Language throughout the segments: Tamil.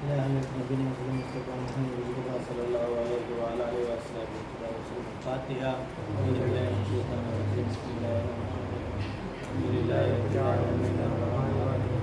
صلى الله عليه وعلى آله وصحبه وسلم. الفاتحة. أعوذ بالله من الشيطان الرجيم. بسم الله الرحمن الرحيم. الحمد لله رب العالمين الرحمن الرحيم.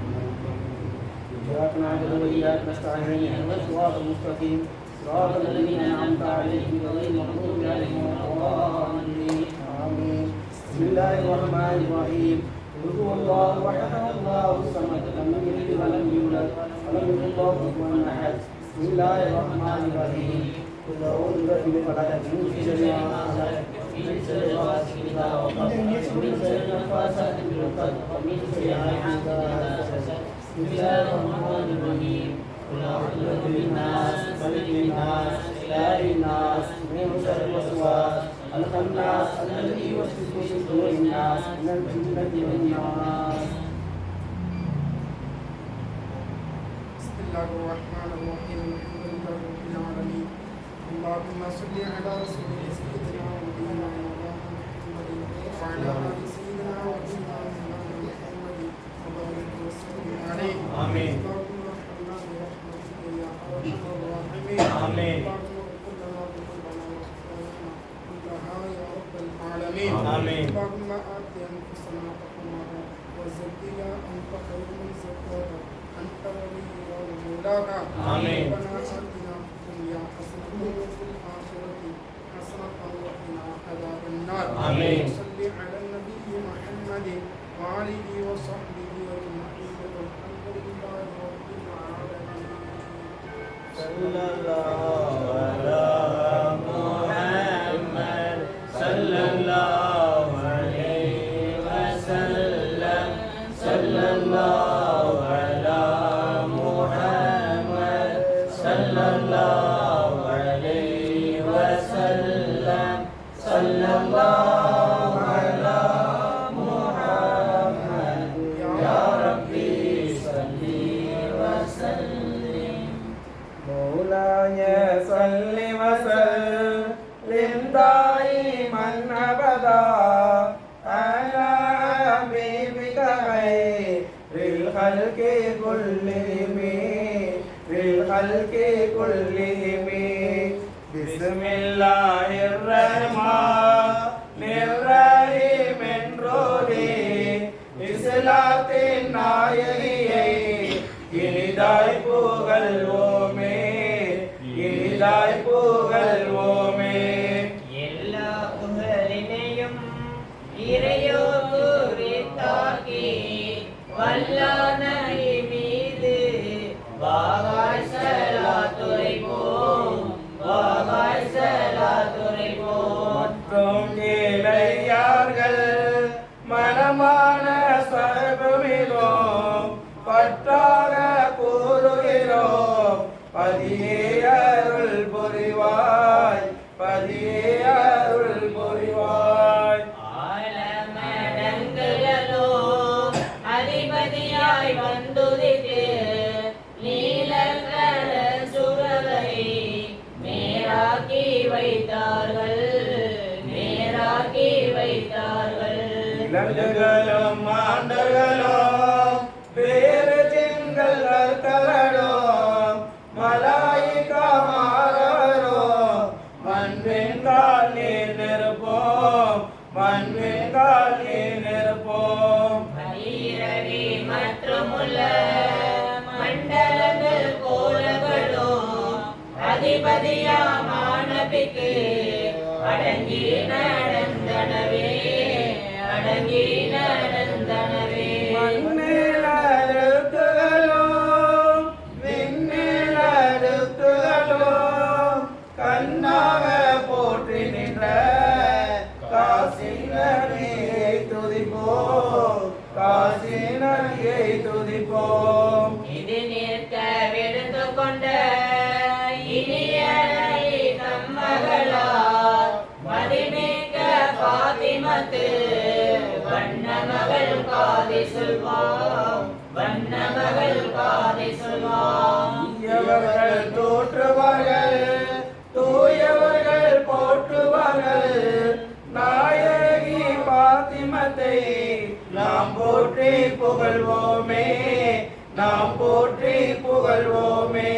إياك نعبد وإياك نستعين اهدنا الصراط المستقيم صراط الذين أنعمت عليهم غير المغضوب عليهم ولا الضالين. آمين. بسم الله الرحمن الرحيم. قل هو الله أحد الله الصمد لم يلد ولم يولد ولم يكن له كفوا أحد. بسم الله الرحمن الرحيم. قل أعوذ برب الفلق من شر ما خلق ومن شر غاسق إذا وقب ومن شر النفاثات في العقد ومن شر حاسد إذا حسد. بسم الله الرحمن الرحيم. قل أعوذ برب الناس ملك الناس إله الناس من شر الوسواس الخناس الذي يوسوس في صدور الناس من الجنة والناس. بسم الله الرحمن الرحيم. الحمد لله رب العالمين. اللهم صل على رسولك سيدنا ونبينا مولانا محمد وعلى آل سيدنا ونبينا مولانا محمد وبارك وسلم عليه. آمين. اللهم ارحمنا برحمتك يا أرحم الراحمين. آمين. اللهم اغفر لنا ذنوبنا وخطايانا كلها يا رب العالمين. آمين. اللهم آت أنفسنا تقواها وزكها أنت خير من زكاها أنت وليها ومولاها. آمين. ربنا آتنا في الدنيا حسنة وفي الآخرة حسنة وقنا عذاب النار. آمين. صل على النبي محمد وآله وصحبه أجمعين والحمد لله رب العالمين. صلى الله على محمد صلى الله عليه وسلم. صلى الله على محمد صلى الله عليه وسلم. صلى الله على محمد يا ربي صل وسلم. مولاي صل وسلم دائما ابدا على حبيبك خير الخلق كلهم بسم الله الرحمن الرحيم. روحي இஸ்லாத்தின் நாயகியை இனிதாய் புகழ்வோமே இனிதாய் புகழ்வோமே. எல்லா புகழினையும் இறையோ குறித்தாக்கி வல்லானை மீது வாகாய் சலாத்துரைப்போம் வாகாய் சலாத்துரைப்போம். மற்றும் இளையார்கள் மனமான சர்வமிகும் பற்றாக கூறுகிறோம். பதியே அருள் புரிவாய் பதியே அருள் புரிவாய். ஆலமடங்களோ அதிபதியாய் வந்துதித்து நீலக்கர சுரவை நேராக்கி வைத்தார்கள் நேராக்கி வைத்தார்கள். இலங்குகளும் மாண்டர்களும் வேறு திங்கள் கரடும் மலாயிகா மாறவரும் மண்வெங்கால் நீர் நிற்போம் மண்வெங்கால் நீர் நிற்போம். மதிரவி மற்றுமுள்ள மண்டலங்கள் கோலங்களும் அதிபதியாமான பிக்கு அடங்கி நடந்தனவே அடங்கி நடந்தனவே. மண்ணிலருக்குகளும் விண்ணிலருக்குகளும் கண்ணாக போற்றி நின்ற காசினரியை துதிப்போம் காசினரியை துதிப்போம். இது நிற்க விடுத்து கொண்ட இனிய மகளார் மதிமிக்க பாத்திமத்து வண்ண மகள் காதி சொல்வாம் வண்ண மகள் காதி சொல்வாம். தூயவர்கள் தோற்றுவார்கள் தூயவர்கள் போற்றுவார்கள். நாயகி பாத்திமத்தை நாம் போற்றி புகழ்வோமே நாம் போற்றி புகழ்வோமே.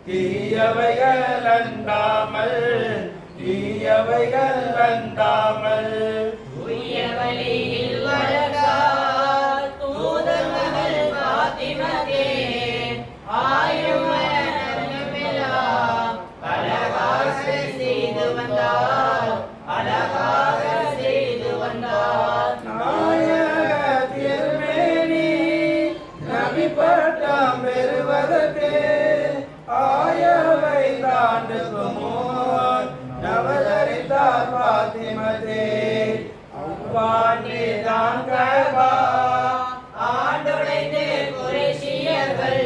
தீயவைகள் அண்டாமல் உய்ய வழியில் வளர்ந்தார் தூதர் மகள் பாத்திமதே ஆயிரம் வருடமெல்லாம் அழகாக செய்து வந்தார் நாயக திருமேனி நபி பட்டம் பெறுவதற்கு ஆயவை தாண்டுக்கு முன் நவதரித்தார் பாத்திமதே அவ்வாண்டே தான் கபா ஆண்டுடைந்து குறைஷியர்கள்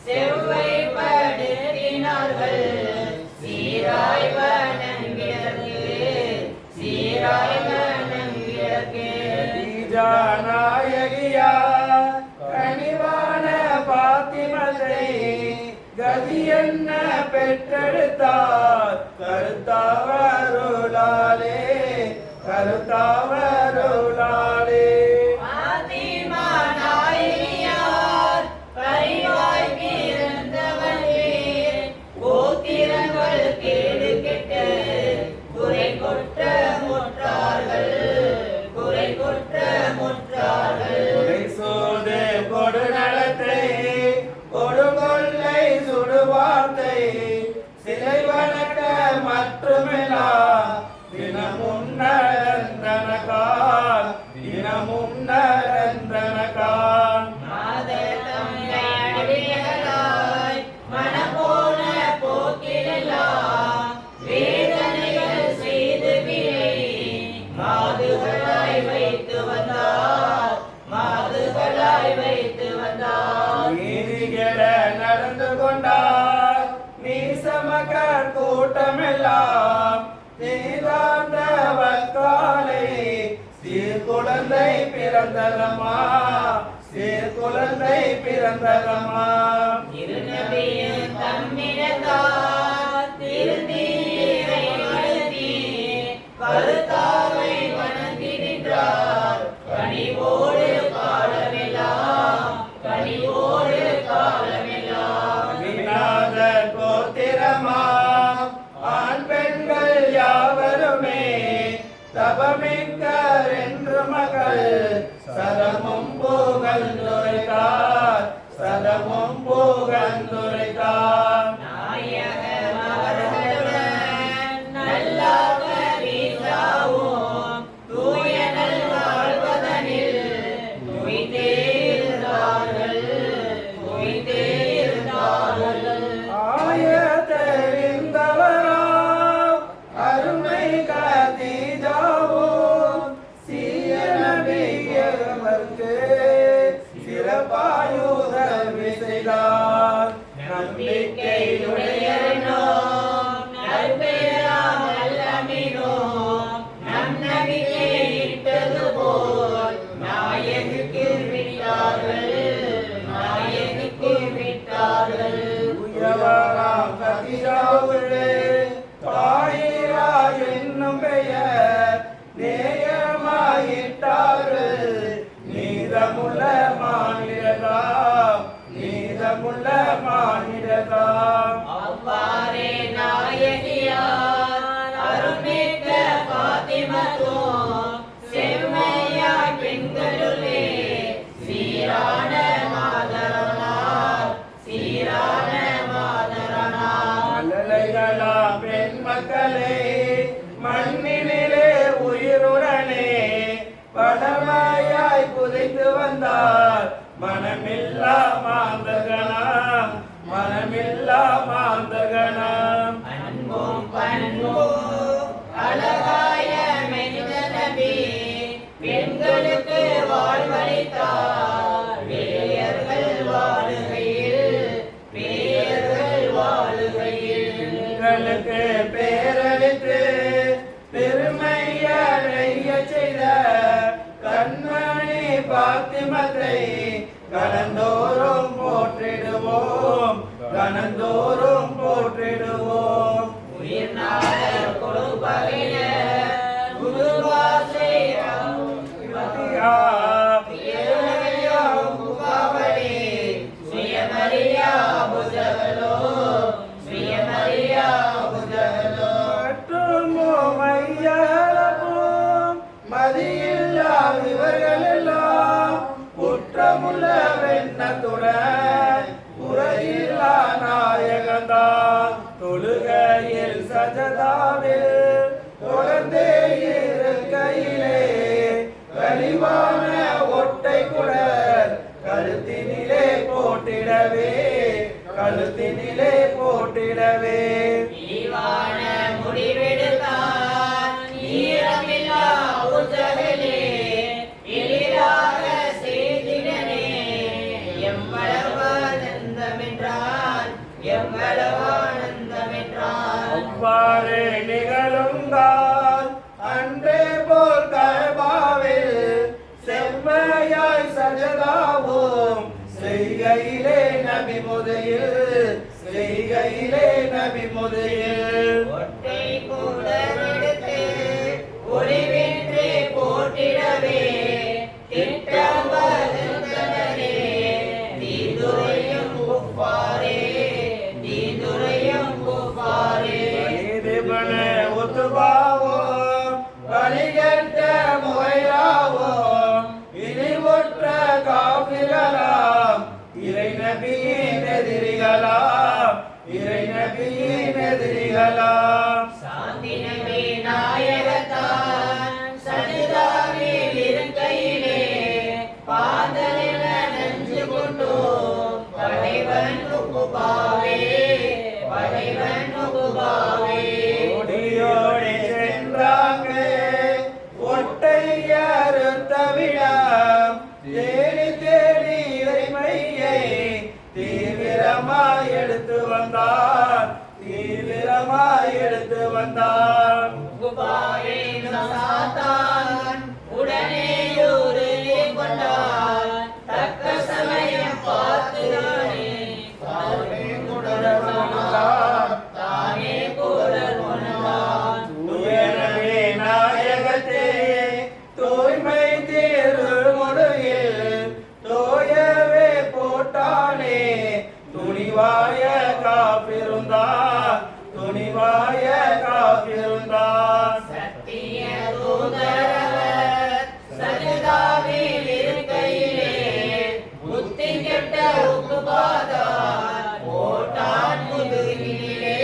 செவ்வை படுத்தினார்கள் சீராய் வணங்கியதற்கு நாயகியா கனிவான பாத்திமதை கதி என்ன பெற்றெடுத்தார் கருத்தாவருளாலே பாத்திமா நாயகியார் பரிவாய் பிறந்தவளே கோத்திரங்கள் கேடு கெட்டு குறை கொற்ற முற்றார்கள் சோது கொடு நலத்தை கொடுங்கொள்ளை சுடுவார்த்தை சிலை வணக்க மட்டுமில்லாம் தினமும் நடந்தனகான் மாதத்தம்மையடிகளாய் மனப்போன போக்கிலெல்லாம் வேதனைகள் செய்து விலை மாதுகளாய் வைத்து வந்தார் நீதிகெட நடந்து கொண்டார் நீ சமகர் கூட்டமெல்லாம் நீதாந்த வக்காலை சீர்குழந்தை பிறந்ததம்மா திருநபியின் தம்மிடத்தார் திருநீரை அழுத்தி கருத்தாவை வணங்கி நின்றார் கனிவோடு காலமெல்லாம் விநாத கோத்திரமா ஆண் பெண்கள் யாவருமே தபமிக்கர் என்று மகள் சதமும் புகழ்ந்துரைத்தார் நாயக மகளுடன் நல்லாக வீசாவும் தூய நல்வாழ்வதனில் துய்த்தேர்ந்தார்கள் ஆயத்தெறிந்தவராம் அருமை கதீஜாவும் சீய நபியவர்க்கு சிறப்பாயுதவி செய்தார் நம்பிக்கையுடையனோம் நற்பெயராம் நல்லமினோம் நம் நபிக்கை இட்டது போல் நாயகிக்கு விட்டார்கள் உயவராம் கதிராவுளே தாயிரா என்னும் பெயர் நேயமாயிட்டார்கள் நீதமுள்ள மாநிலதாம் அவ்வாறே நாயகியார் அருள்மிக்க பாத்திமத்தும் செம்மையாய் பெண்களுள்ளே சீரான மாதரனார் மழலைகளாம் பெண் மக்களே மண்ணினிலே உயிருடனே படமையாய் புதைத்து வந்தார் மனமில்லா மாந்தகனாம் அன்பும் பண்பும் அழகாய மனித நபி பெண்களுக்கு வாழ்வளித்தார் பேயர்கள் வாழுகையில் பெண்களுக்கு பேரளித்து பெருமையடைய செய்த கண்மணி பாத்திமத்தை கணந்தோறும் போற்றிடுவோம் உயிர்நாதர் கொடுப்பகையர் குருவாசை சுயமரியா புஜகளோ சலாத்துடன் உரையில்லா நாயகந்தான் தொழுகையில் சஜதாவில் தொடர்ந்தே இருக்கையிலே கனிவான ஒட்டை குடல் கழுத்தினிலே போட்டிடவே இழிவான முடிவெடுத்தான் ஈரமில்லா உதகலே எளிதாக செய்திடனே எவ்வளவு ஆனந்தமென்றான் அவ்வாறு நிகழுந்தால் அன்றே போல் கஅபாவில் செம்மையாய் சஜதாவும் செய்கையிலே நபி முதையில் ஒட்டை கூட எடுத்து ஒளிவின்றி போட்டிடவே திட்டவந்தனரே தீதுரையும் குஃபாரே இப்னு உத்பாவும் வழிகட்ட முகைராவும் இழிவுற்ற காபிர்களாம் இறை நபியின் எதிரிகளாம் சாந்தி நபி நாயகத்தான் சஜதாவில் இருக்கையிலே பாதலில நஞ்சு கொண்டு பகைவன் உகுபாவே ஓடியோடி சென்றாங்க ஒட்டை அறுத்தவிடம் தேடி தேடி இறைமையை தீவிரமாய் எடுத்து வந்தான் உகுபாவே சாத்தான் உடனே யூரிலே கொண்டான் தக்க சமயம் பார்த்துதானே தானே குரல் கொண்டான் தூயனவே நாயகத்தே தூய்மை திருமுடியில் தோயவே போட்டானே துணிவாய காப்பிருந்தான் சத்திய தூதரவர் சஜதாவில் இருக்கையிலே புத்தி கெட்ட உக்குபாதான் போட்டான் முதுகிலே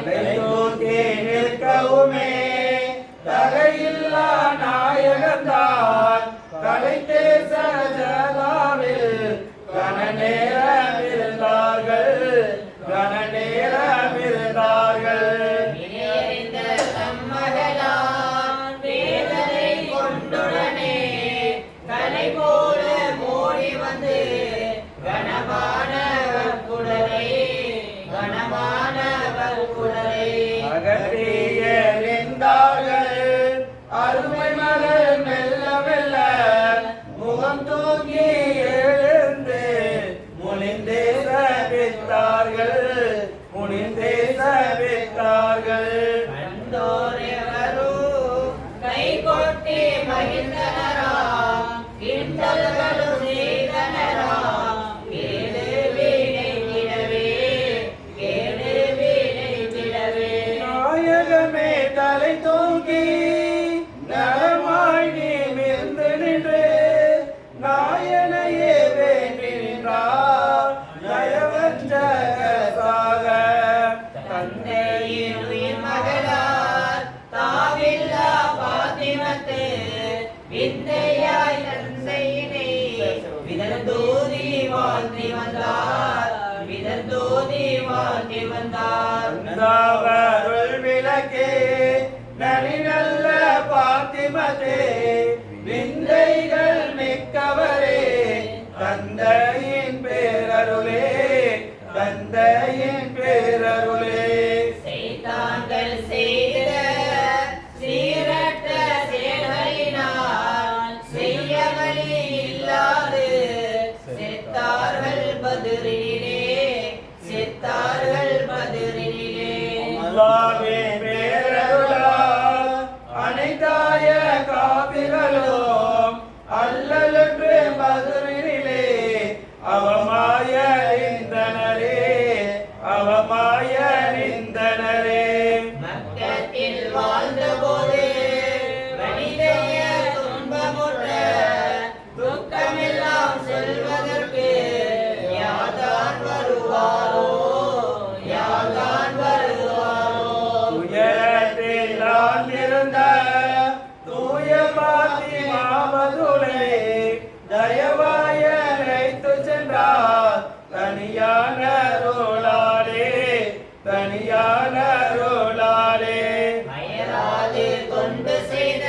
தலைதூக்கி நிற்கவுமே தகையில்லா நாயகந்தான் கலைத்தே சஜதாவில் கன நேரம் இருந்தார்கள் இணையறிந்த தம்மகளான் வேதனை கொண்டுடனே கலை போல மோடி வந்து கனமானவர் குடலை அகற்றி எறிந்தார்கள் அருமை மகள் மெல்ல மெல்ல முகம் தூக்கி எழுந்து முனிந்தே சபித்தார்கள் கண்டோரெவரோ கை கொட்டி மகிழ்ந்தனராம் கிண்டல்களும் செய்தனராம் கேடு வீணைத்திடவே நாயகமே தலை தூக்கி நலமாய் நிமிர்ந்து நின்று நாயனையே வேண்டி நின்றார் நயவஞ்சகராக தந்தையின் உயிர் மகளார் தாவில்லா பாத்திமத்து விந்தையாய் தந்தையினை விதர்தூதி வாழ்த்தி வந்தார் அருள் விளக்கே நனி நல்ல பாத்திமதே விந்தைகள் மிக்கவரே தந்தையின் பேரருளே செய்தாங்கள் செய்த சீரற்ற செயல்களினால் செய்ய வழி இல்லாது செத்தார்கள் பதிரிலே அல்லாஹ்வே பேரருளால் அனைத்தாய காபிர்களும் அல்லலுற்று மதுரினிலே அவமாய நின்றார் தனியான ரோளாலே தனியான ரோளாலே அயராது தொண்டு செய்த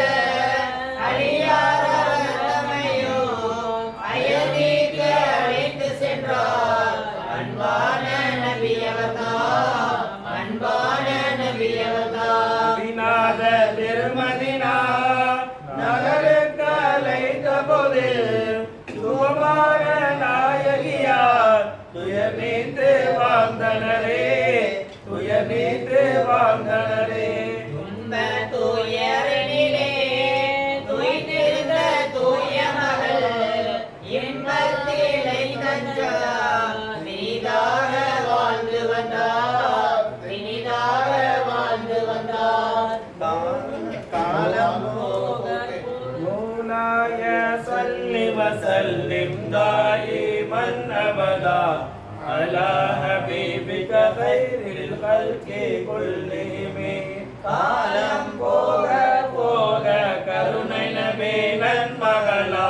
அழியாரமையோ அயர்நீக்க அழைத்து சென்றார் அன்பான நபியவர்தான் அன்பான நபியவர்தான் விநாத திருமதினா நகருக்கு அழைத்த போது சுகமாக நாயகியார் துயர் நீத்து வாழ்ந்தனரே துயர் நீத்து வாழ்ந்தனரே துன்ப துயரினிலே துய்ந்திருந்த தூய மகள் இன்பத்திலை தஞ்சார் இனிதாக வாழ்ந்து வந்தார் இனிதாக வாழ்ந்து வந்தார் காலம் مولاي صل وسلم دائما ابدا على حبيبك خير الخلق كلهم காலம் போக போக கருணை நபீனன் மகளா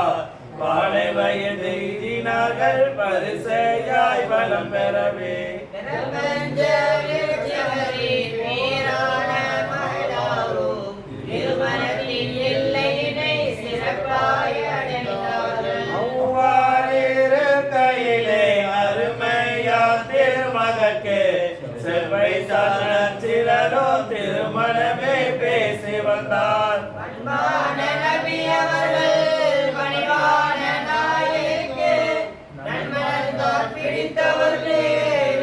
வாழை வயது எய்தினார்கள் பரிசையாய் வலம் பெறவே பிரபஞ்ச வீழ்ச்சியவரே பேரான மகளாரும் திருமணத்தின் எல்லையினை சிறப்பாய் அடைந்தார்கள் அவ்வாறு கையிலே அருமையா திருமகற்கு செவ்வை சாத்திரோ திருமணமே பேசி வந்தார் அன்பான நபி அவர்கள் பணிவான நாயகருக்கு நன்மலர்ந்தார் பிடித்தவர்களே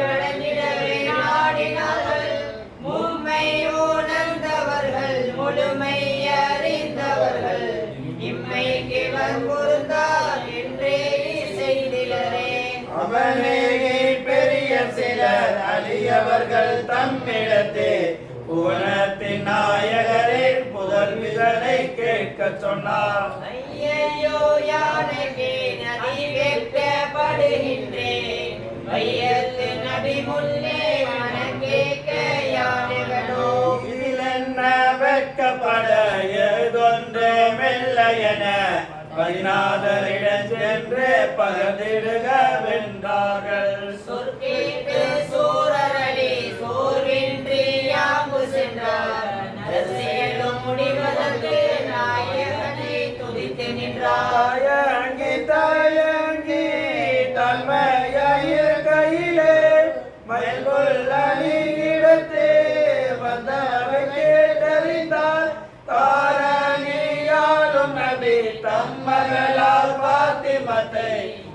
நடந்திடவே நாடினார்கள் மும்மை உணர்ந்தவர்கள் முழுமை அறிந்தவர்கள் இம்மைக்கு பொருந்தார் என்றே செய்திலரே அவனே பெரிய சிலர் அழியவர்கள் தம்மிடத்தே புவனத்தின் நாயகரே புதல்விதனை கேட்க சொன்னார் ஐயையோ யானைக்கு நதி கேட்கப்படுகின்றேன் வையத்து நபி முன்னே மனக்கேட்க யானைகளோ இதில் என்ன வெட்கப்பட ஏதொன்று மெல்ல என பதினாதரிடம் சென்று பகதிடுக வென்றார்கள் சொற்கேட்டு சூரரடி சோர்வின்றி யாங்கு சென்றார் நரசியலும் முடிவதற்கு நாயகனை துதித்து நின்றார் தயங்கி தன்மையாயிரு கையிலே மயல்கொள்ள நீடத்தே வந்தவை கேட்டறிந்தார் தாரணியாலும் நபி தம்மகளால் பாத்திமத்தை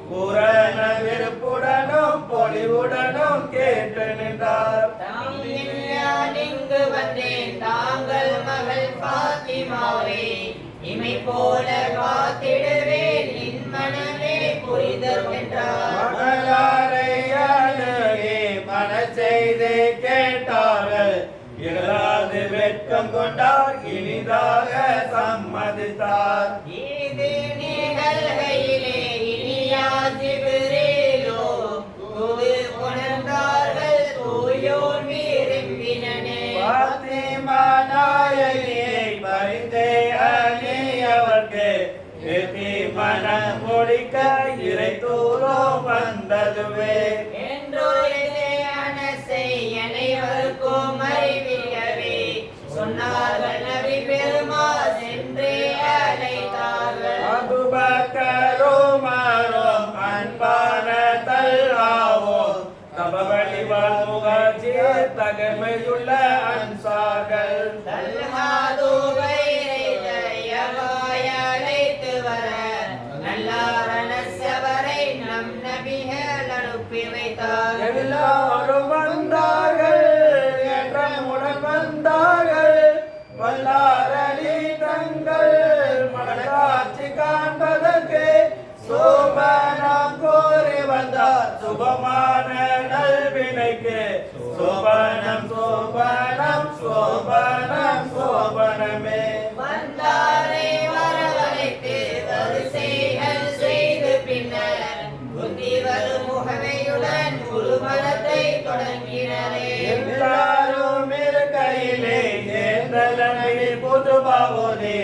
பூரண விருப்புடனும் பொலிவுடனும் கேட்டு நின்றார் இங்கு வந்தேன் தாங்கள் மகள் பாத்திமாவே இமை போல காத்திடுவேன் என் மனமே புரிதல் என்றார் மகளாரை அணுகி மன செய்தி கேட்டார்கள் இகழாது வெட்கம் கொண்டார் இனிதாக சம்மதித்தார் இது நிகழ்கையிலே இனியாசிபிரேலோ தூது உணர்ந்தார்கள் தூயோன் விரும்பினனே பாத்திமா நாயகியை பரிந்தே அணியவர்க்கு எத்தி மனம் முடிக்க இறை தூரோ வந்ததுவே என்றொரு அனசை அனைவருக்கும் அறிவிக்கவே சொன்னார்கள் நபி பெருமா சென்றே அழைத்தார்கள் அபுபக்கரும் அன்பான தல்லாவோ தபவழி வாழ்முகஜி தகமையுள்ள அன்சார்கள் தல்ஹாதுபைரை தயவாய் அழைத்து வர நல்லாரணசவரை நம் நபிகள் அனுப்பி வைத்தார் எல்லாரும் வந்தார்கள் என்றமுடன் வந்தார்கள் வல்லாரளி தங்கள் மனக்காட்சி காண்பதற்கு சோபனம் கோரி வந்தார் சுபமான நல்வினைக்கு சோபனம் சோபனம் சோபனம் சோபனமே வந்தாரை வரவழைத்து வரிசைகள் செய்து பின்னர் புத்தி வரும் முகமையுடன் குருமணத்தை தொடங்கினரே எல்லாரும் இருக்கையிலே ஏந்தலனை புதுபாவோதே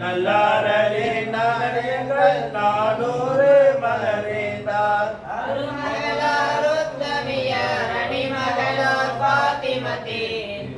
நல்லாரே நாணயங்கள் 400 மலரேந்தார் அருமகளார் உத்தமியார் அணிமகளார் பாத்திமதி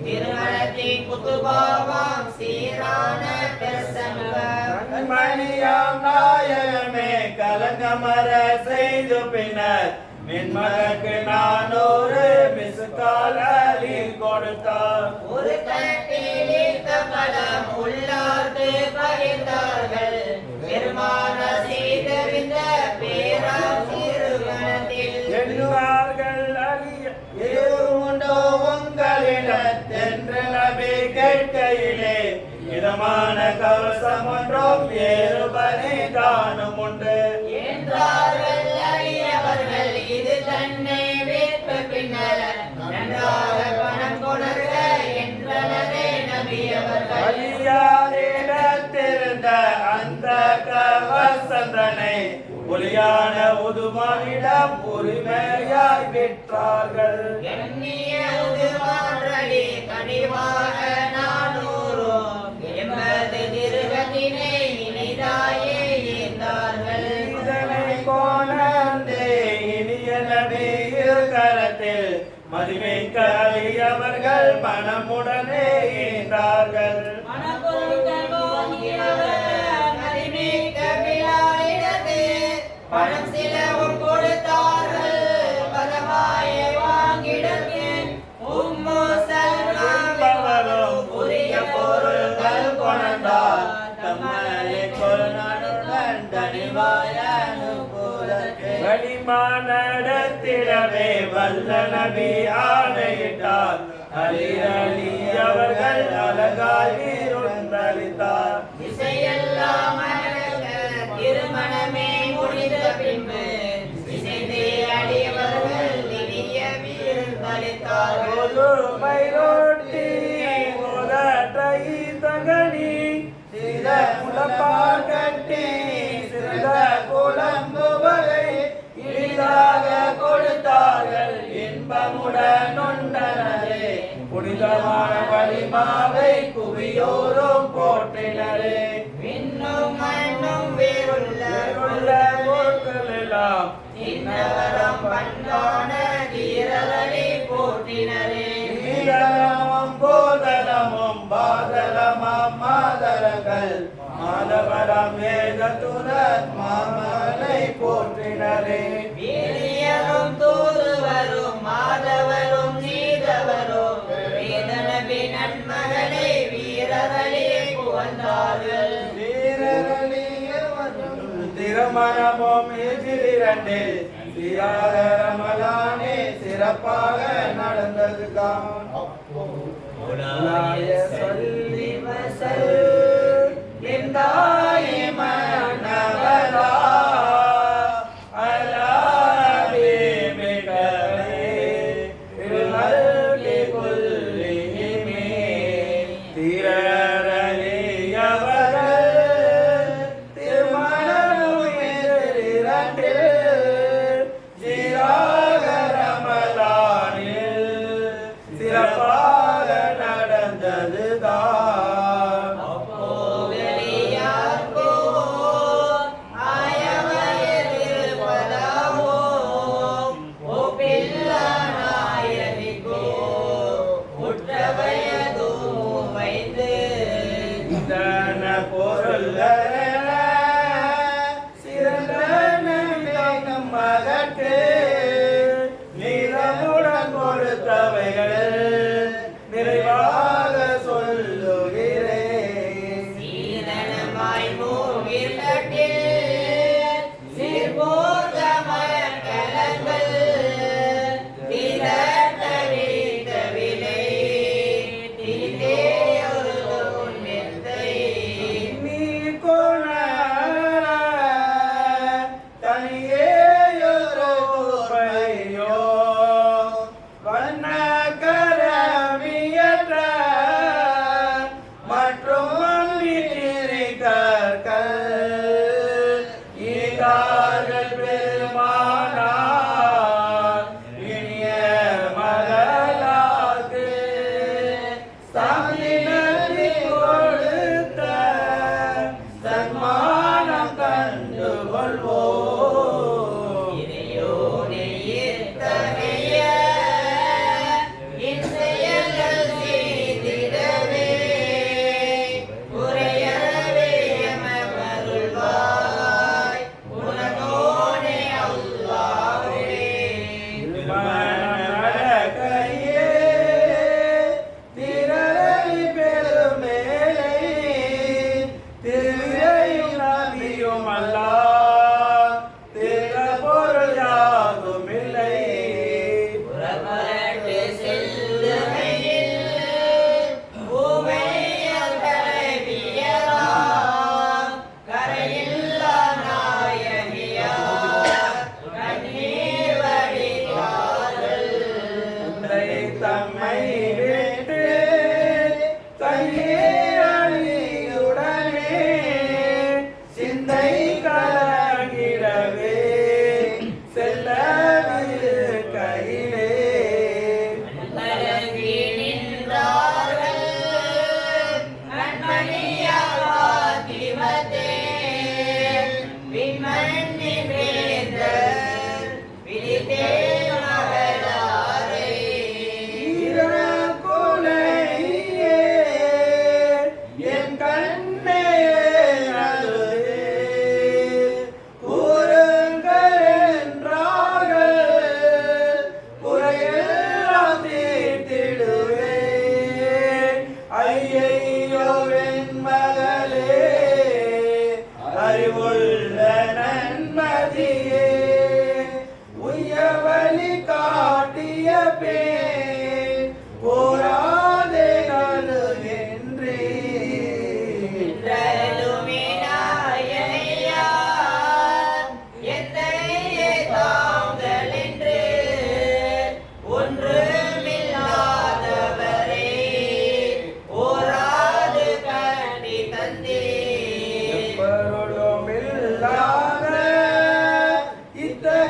திருமணத்தின் குத்துபாவாம் சீரான பிரசங்கம் மணியாம் நாயகமே கலங்கமர செய்து பின்னர் மின்மகக்கு 400 மிசுக்கால் அலி கொடுத்தார். ஒரு தட்டில் ஈர்த்த பழம் உள்ளார்ந்து பகிர்ந்தார்கள். பெருமான செய்தறிந்த பேராம் திருமணத்தில் எண்ணுவார்கள் அலிய ஏதுமுண்டோ உங்களிடத்தென்று நபி கேட்கையிலே இதமான கவசம் ஒன்றும் ஏறு பரிதானம் உண்டு என்றார்கள். அரியவர்கள் இது தன்னை வேட்ப பின்னர் நன்றாக பணம் கொணர்க என்றனரே நபியவர்கள். அலியாரிடத்திருந்த அந்த கவசந்தனை ஒளியான உதுமானிடம் உரிமையாய் விற்றார்கள். எண்ணிய உதுமான்றடி கனிவாக 400 80 திருகத்தினை இனிதாயே ஈந்தார்கள். இதனை கொணர்ந்தே இனிய நபியின் கரத்தில் மதிமிக்க அலியவர்கள் மனமுடனே ஈந்தார்கள். மணப்பொருட்கள் வாங்கியவர் மதிமிக்க பிலாரிடத்து பணம் சிலவும் கொடுத்தார்கள். பதமாயை வாங்கிடக்கேன் உம்மு சல்மாவின் உரிய பொருள்கள் கொண்டார். தம்மலை கொள்நாடுடன் தனிவாய அனுகூலத்தை வழிமானடத்திடவே வல்ல நபி ஆணையிட்டார். அலி அலி அவர்கள் அழகாய் வீருந்தளித்தார். இசையெல்லாம் அடங்க திருமணமே முடிந்த பின்பு இசைந்தே அடியவர்கள் இனிய விருந்தளித்தார்கள். கோதுமை ரொட்டி கோதட்டை தகனி சில முளப்பால் கட்டி சில குழம்பு வகை இனிதாக கொடுத்தார்கள். இன்பமுடன் உண்டனரே புனிதமான வலிமாவை குவியோரும் போற்றினரே. விண்ணும் மண்ணும் வேறுள்ள பொருட்கள் எல்லாம் இன்னவரம் பண்பான வீரரை போற்றினரே. நீலமும் கோதலமும் பாதலமாம் மாதரங்கள் மாதவரம் வேதத்துடன் மாமலை போற்றினரே. வீரியரும் தூதுவரும் மாதவரும் நீதவரும் வேதனபி நன்மகளை வீரர்களே புகழ்ந்தார்கள். திருமணமும் இதிலிரண்டில் சியாக ரமலானே சிறப்பாக நடந்ததுதான். சொல்லி வசல் சிறப்பாக நடந்ததுதான்.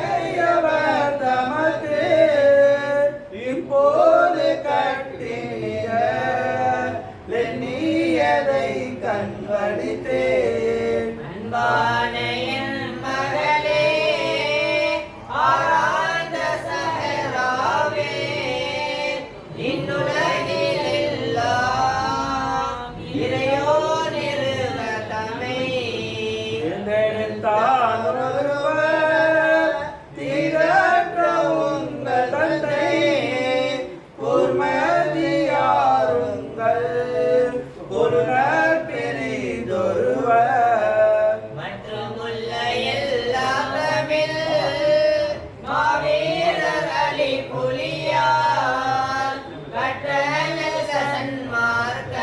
உமையவர் தமக்கு இப்போது கட்டிய லெண்ணியதை கண்களித்தேன். அன்பான என் மகளே, ஆராய்ந்த சஹராவே, இந்நுலகில் எல்லாம் இறையோ நிறுவதமை. தான் ஒருவர் தீரற்ற உங்கள் தந்தை கூர்மதியாருங்கள் குருநர் பெரிதொருவர். மற்றுமுள்ள எல்லா தமிழ் மாவீரர் அலி புலியார் கற்றல் சன்மார்க்க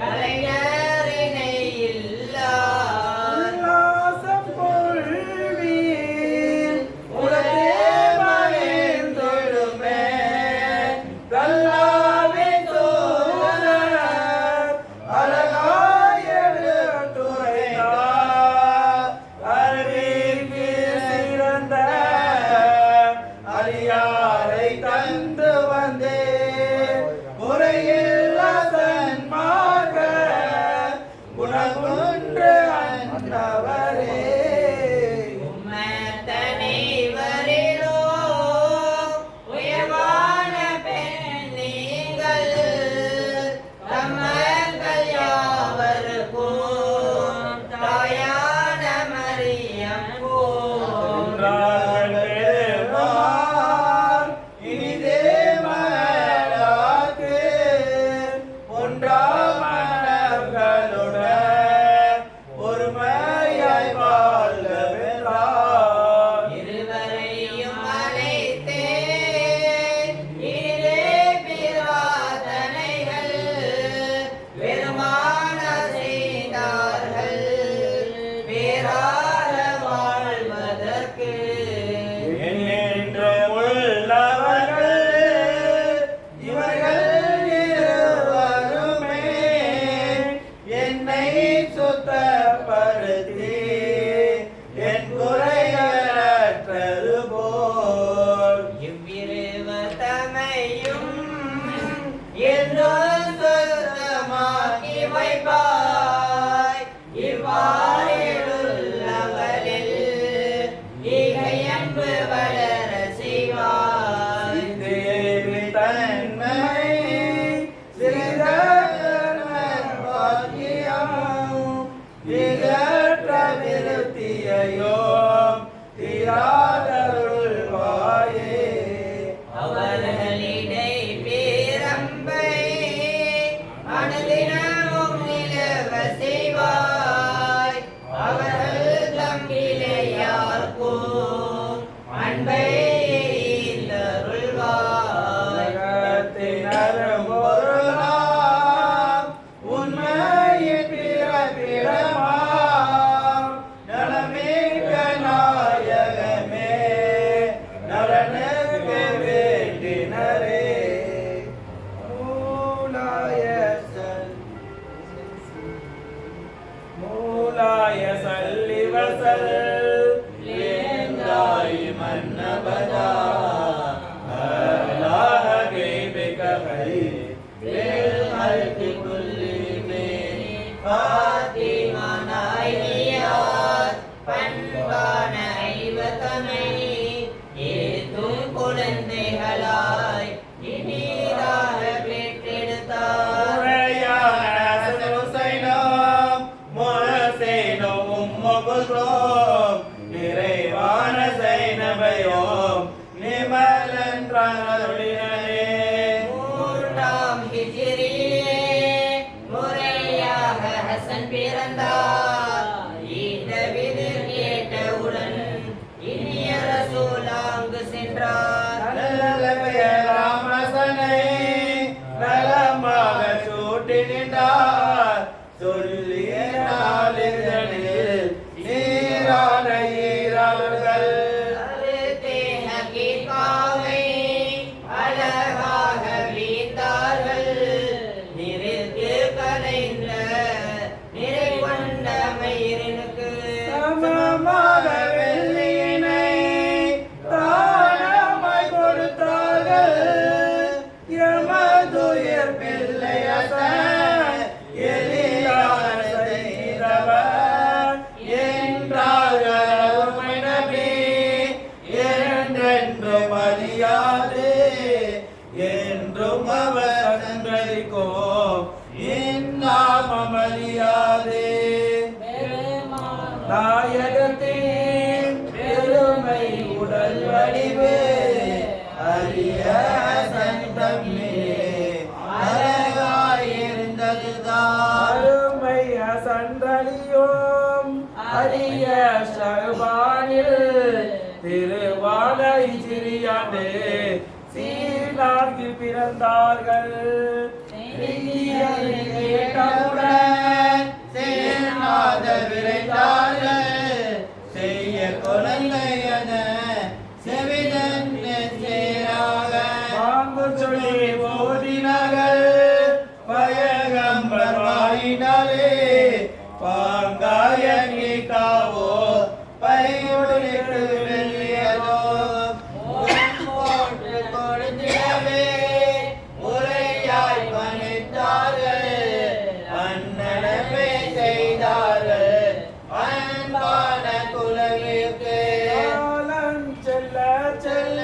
கலைஞரினை இல்லார். உல்லாசம் கொள்வீர் உலகே மகிழ்ந்தொழுமே தல்லாவின் தூதர் அழகாயெழுத்துரைத்தார். அறிவிற்கு சிறந்த அரியாரை தந்து வந்தேன் முறையில்லா சன்மார்க்க குணகுன்று அன்னவரே. உம்மத்தனைவரிலோ உயர்வான பெண் நீங்கள், தம்மர்கள் யாவருக்கும் தாயான மரியம் போல். பெருமான் இனிதே மகளாக்கு ஒன்றாம் மனங்களுடன் ஒருமையாய் வாழ்க வென்றார். இருவரையும் அழைத்தேன் இனிதே பிரார்த்தனைகள் பெருமான செய்தார்கள் பேரார வாழ்வதற்கு. என்று உள்ளவர்கள் இவர்கள் இருவருமே என்னை சுத்தப்படுத்தி என் குறைகளற்றது போல். இவ்விருவத்தமையும் என்றும் சுத்தமாக்கி வைப்பாய். இவ்வாறிலுள்ளவரில் இகையன்பு வளர செய்வாய். தேவி தன்மை சிறிதர் பாக்கியம் திகற்ற விருத்தியையும் தீராதருள்வாயே. அவர்களிடை பேரம்பை அனுதினமும் நிலவ செய்வாய். அவர்கள் தம்பிலையார்க்கும் அன்பை ஈந்தருள்வாய். உலகத்தினரும் பொருளாம் உண்மையின் பிறப்பிடமாம் நலமிக்க நாயகமே நலனுக்கு வேண்டினரே. மூலாய சல்லி வசல் லேந்தாய் மன்னபதா அல்லாஹ பீபிக கை பில் ஹல்கி குல்லி में பாத்திமா நாயகியார் பண்பான ஐவத்தமை ஏதும் குழந்தைகளாய் இனிதாக பெற்றெடுத்தார். முறையான ஹுசைனும் முஹ்சினும் உம்மு குல்தூம் நிறைவான சைனபையும் நிமலன்றருளினரே. மூன்றாம் ஹிஜ்ரியிலே முறையாக ஹசன் பிறந்தார். இந்த விதிர் கேட்டவுடன் இனிய ரசூல் அங்கு சென்றார். நல்ல ராமசனை நலமாக சூட்டி நின்றார். சொல்லிய நாளிதழில் நீரான ஈராளர்கள் அறுத்தே ஹகீகாவை அழகாக வீழ்ந்தார்கள். நிறுத்து கலைந்த நிறை கொண்ட மயிரனுக்கு சமமாக வெள்ளியினை வடிவு அரிய ஹசன் தம்மிலே அழகாயிருந்ததுதான் அருமை ஹசன்றலியும் அரிய ஷஹ்பானில் திருவாலை சிறியாண்டு சீனார்க்கு பிறந்தார்கள். கேட்டவுடன் சேர்நாத விரைந்தார்கள் செய்ய குழந்தையன செவிதன் சேராக பாங்கு சொல்லி ஓடினார்கள் பயகம்பர் வாயினாலே பாங்காய நீக்காவோ பையுடைக்கு வெள்ளியதோ போட்டு கொடுத்திடவே உரையாய் பணித்தார்கள் அன்னடமே செய்தார்கள் அன்பான குலவிற்கு காலம் செல்ல செல்ல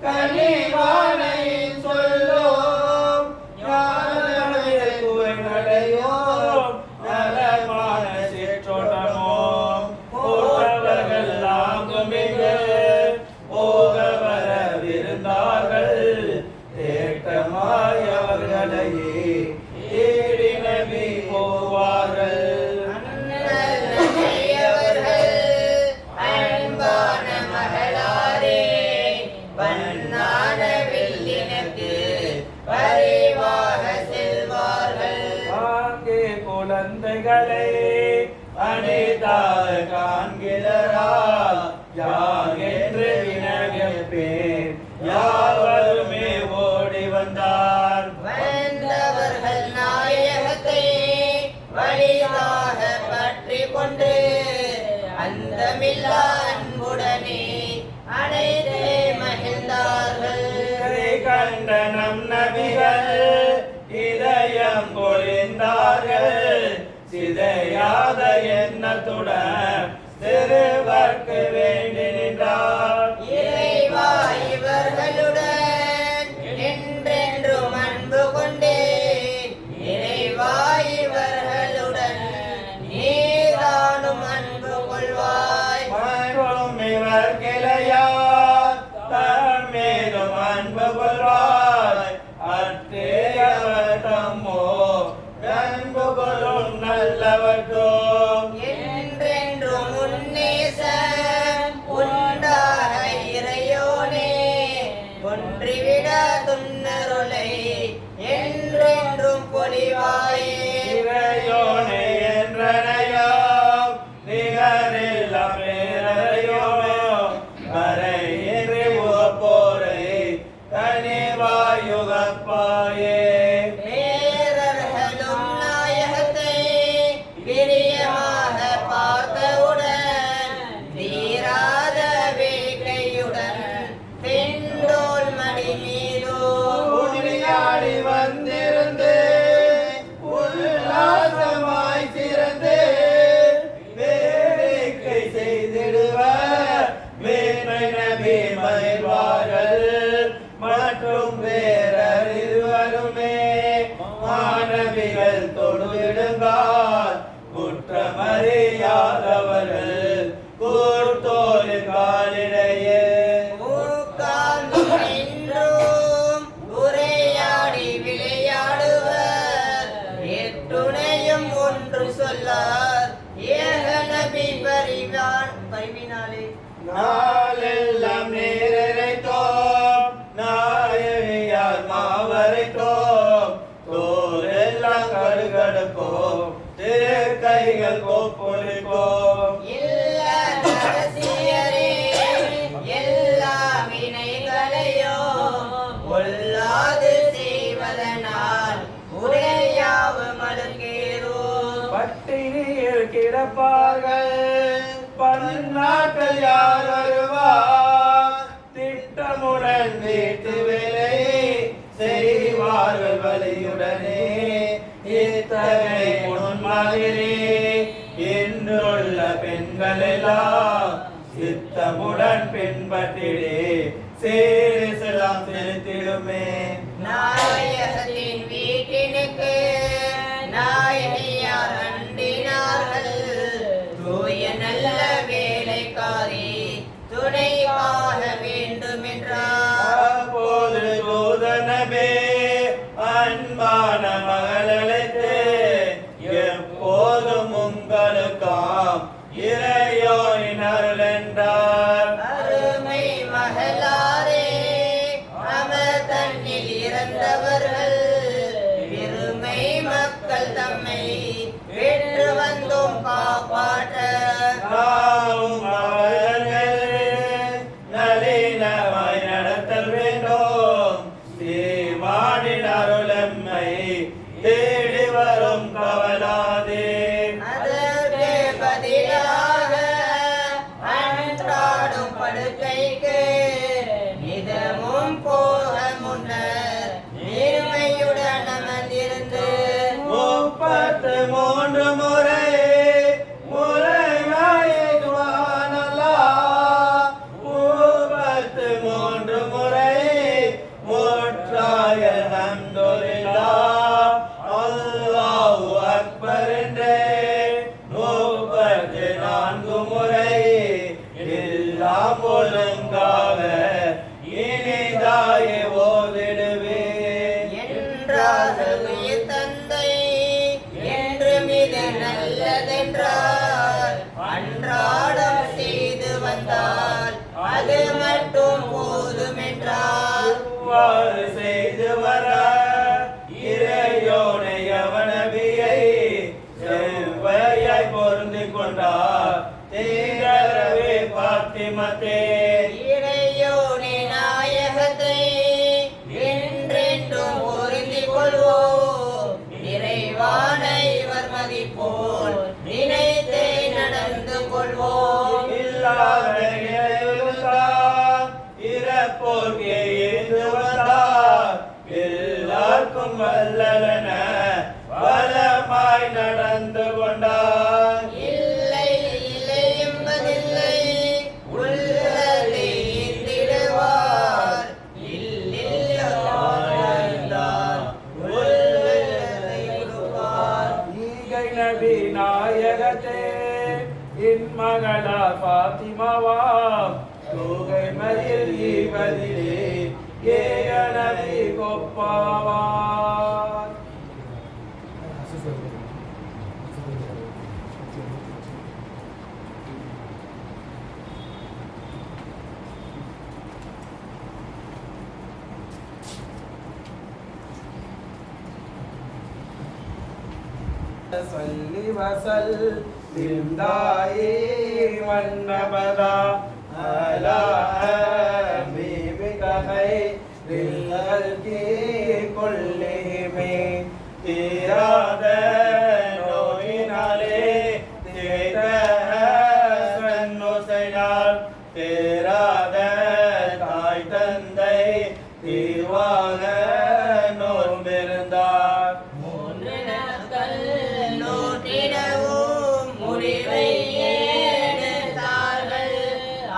கனிவானையின் சொல்லும் ஞானமய குவைநடையோம் நலமான சேற்றோட்டமோம் போட்டவர்கள் ஆங்குமிகு போக வர விருந்தார்கள் தேட்டமாய் அவர்களையே தேடி நபி போவார்கள். அன்பான மகளாரே பண்ணான வெள்ளினுக்கு பரிவாக செல்வார்கள். அங்கே குழந்தைகளை அனிதாக காண்கிறா யாகென்று வினவிப்பேன் யாவருமே ஓடி வந்தார் வந்தவர்கள் நாயகத்தை வழியாக பற்றி கொண்டு அந்தமில்லா அன்புடனே அனைத்தே மகிழ்ந்தார்கள். இதை கண்ட நம் நபிகள் இதயம் பொழிந்தார்கள் சிதையாத எண்ணத்துடன் திருவர்க்கு வேண்டி நின்றார் இறைவா இவர்களுடன் என்றென்றும் அன்பு கொண்டேன். இறைவா இவர்களுடன் நீதானும் அன்பு கொள்வாய். மற்றும் இவர் கிளையார் தம் மீதும் அன்பு கொள்வாய் அத்தேயவர் தம்மோ அன்பு கொள்ளும் நல்லவற்றோ என்றென்றும் உன்னேசம் உண்டாக இறையோனே ஒன்றிவிட துன்னருளை என்றென்றும் பொழிவாயே. இறையோனே என்றனையாம் நிகரில்லாம் பேரையோ வரையின்றி போரை கனிவாயுகப்பாயே பேரர்களும் நாயகத்தை பிரியமாக பார்த்தவுடன் தீராத வேட்கையுடன் பெண்டோல் மடி மீதோ உண்மையாடி வந்திருந்து உல்லாசமாய் சிறந்து வேடிக்கை செய்திடுவர் மேன்மை நபி மகிழ்வார்கள் மற்றும் வேறர் இருவருமே மாணவிகள் தொழுவிடுங்கால் குற்றமறியாதவர்கள் கூர்த்தோலி காலிடையே உட்கார்ந்து நின்றும் உரையாடி விளையாடுவர் எட்டுணையும் ஒன்று சொல்லார் ஏக நபி பரிவினாலே நாளெல்லாம் நீரைத்தோம் நாயகியார் மாவரைத்தோம் தோலெல்லாம் கடுகடுப்போம் திரு கைகள் கோப்பொழிப்போம் இல்ல ரகசியரே எல்லா வினைகளையோ கொல்லாது செய்வதனால் உரையாவு மலுங்கேறோ பட்டினியில் கிடப்பார்கள் பன்னாட்கள் யார் வருவார் திட்டமுடன் வீட்டு வேலை செய்வார்கள் வழியுடனே இத்தகைய முன்மாதிரி இன்றுள்ள பெண்கள் எல்லாம் சித்தமுடன் பின்பற்றிடே சேரிசெல்லாம் செலுத்திடுமே நாயகத்தின் வீட்டினுக்கு நாயகியார் அண்டினார்கள் தூய நல்ல வேலைக்காரி துணை அகலாரே அமர் தன்னில் இறந்தவர்கள் பெருமை மக்கள் தம்மை பெற்று வந்தோம் காப்பாற்ற நாமும் அவர்கள் நளினமாய் நடத்தல் வேண்டும் சீமானின் அருளம்மை தேடி வரும் கவலாதே அதற்கு பதிலாக அன்றாடும் படுக்கைக்கு நிதமும் போக முன்னர் நேர்மையுடன் அமர்ந்திருந்து 33 முறை முறையாய் துவானல்லாஹ் 33 முறை முற்றாய் அல்ஹம்துலில்லாஹ் அல்லாஹு அக்பர் என்றே 34 முறை எல்லாம் ஒழுங்காக இனிதாய ஓதிடுவே என்றார்கள் உயிர் தந்தை என்று மிக நல்லதென்றார் அன்றாடம் செய்து வந்தால் அது மட்டும் போதுமென்றார் இவ்வாறு செய்து வர இறையோனை அவனபியை செவ்வையாய் பொருந்திக் கொண்டார் தீரவே பாத்திமத்தே இறையோனே நாயகத்தை என்றென்றும் பொருந்திக் கொள்வோம் நிறைவான இவர் மதிப்போல் நினைத்தே நடந்து கொள்வோம் இல்லாத நிலையுள்ளார் இறப்போர்க்கே ஏந்து வந்தார் எல்லாருக்கும் வல்லவன வலமாய் நடந்து கொண்டார் இல்லை இல்லை என்பதில்லை உள்ளதை ஈர்த்திடுவார் இல்லில்லார் உள்ளதை விடுவார் ஈகை நபி நாயகத்தே என் மகளா பாத்திமாவா தூகை மதில் ஈவதிலே ஏக நபி கொப்பாவா صلي وسلم دائما ابدا على حبيبك خير الخلق كلهم إراد نوينالي تيتهسن سينال إراد தாய் தந்தை தீர்வாக நோன்பிருந்தார் மூன்று நாட்கள் நோற்றிடவும் முடிவை எடுத்தார்கள்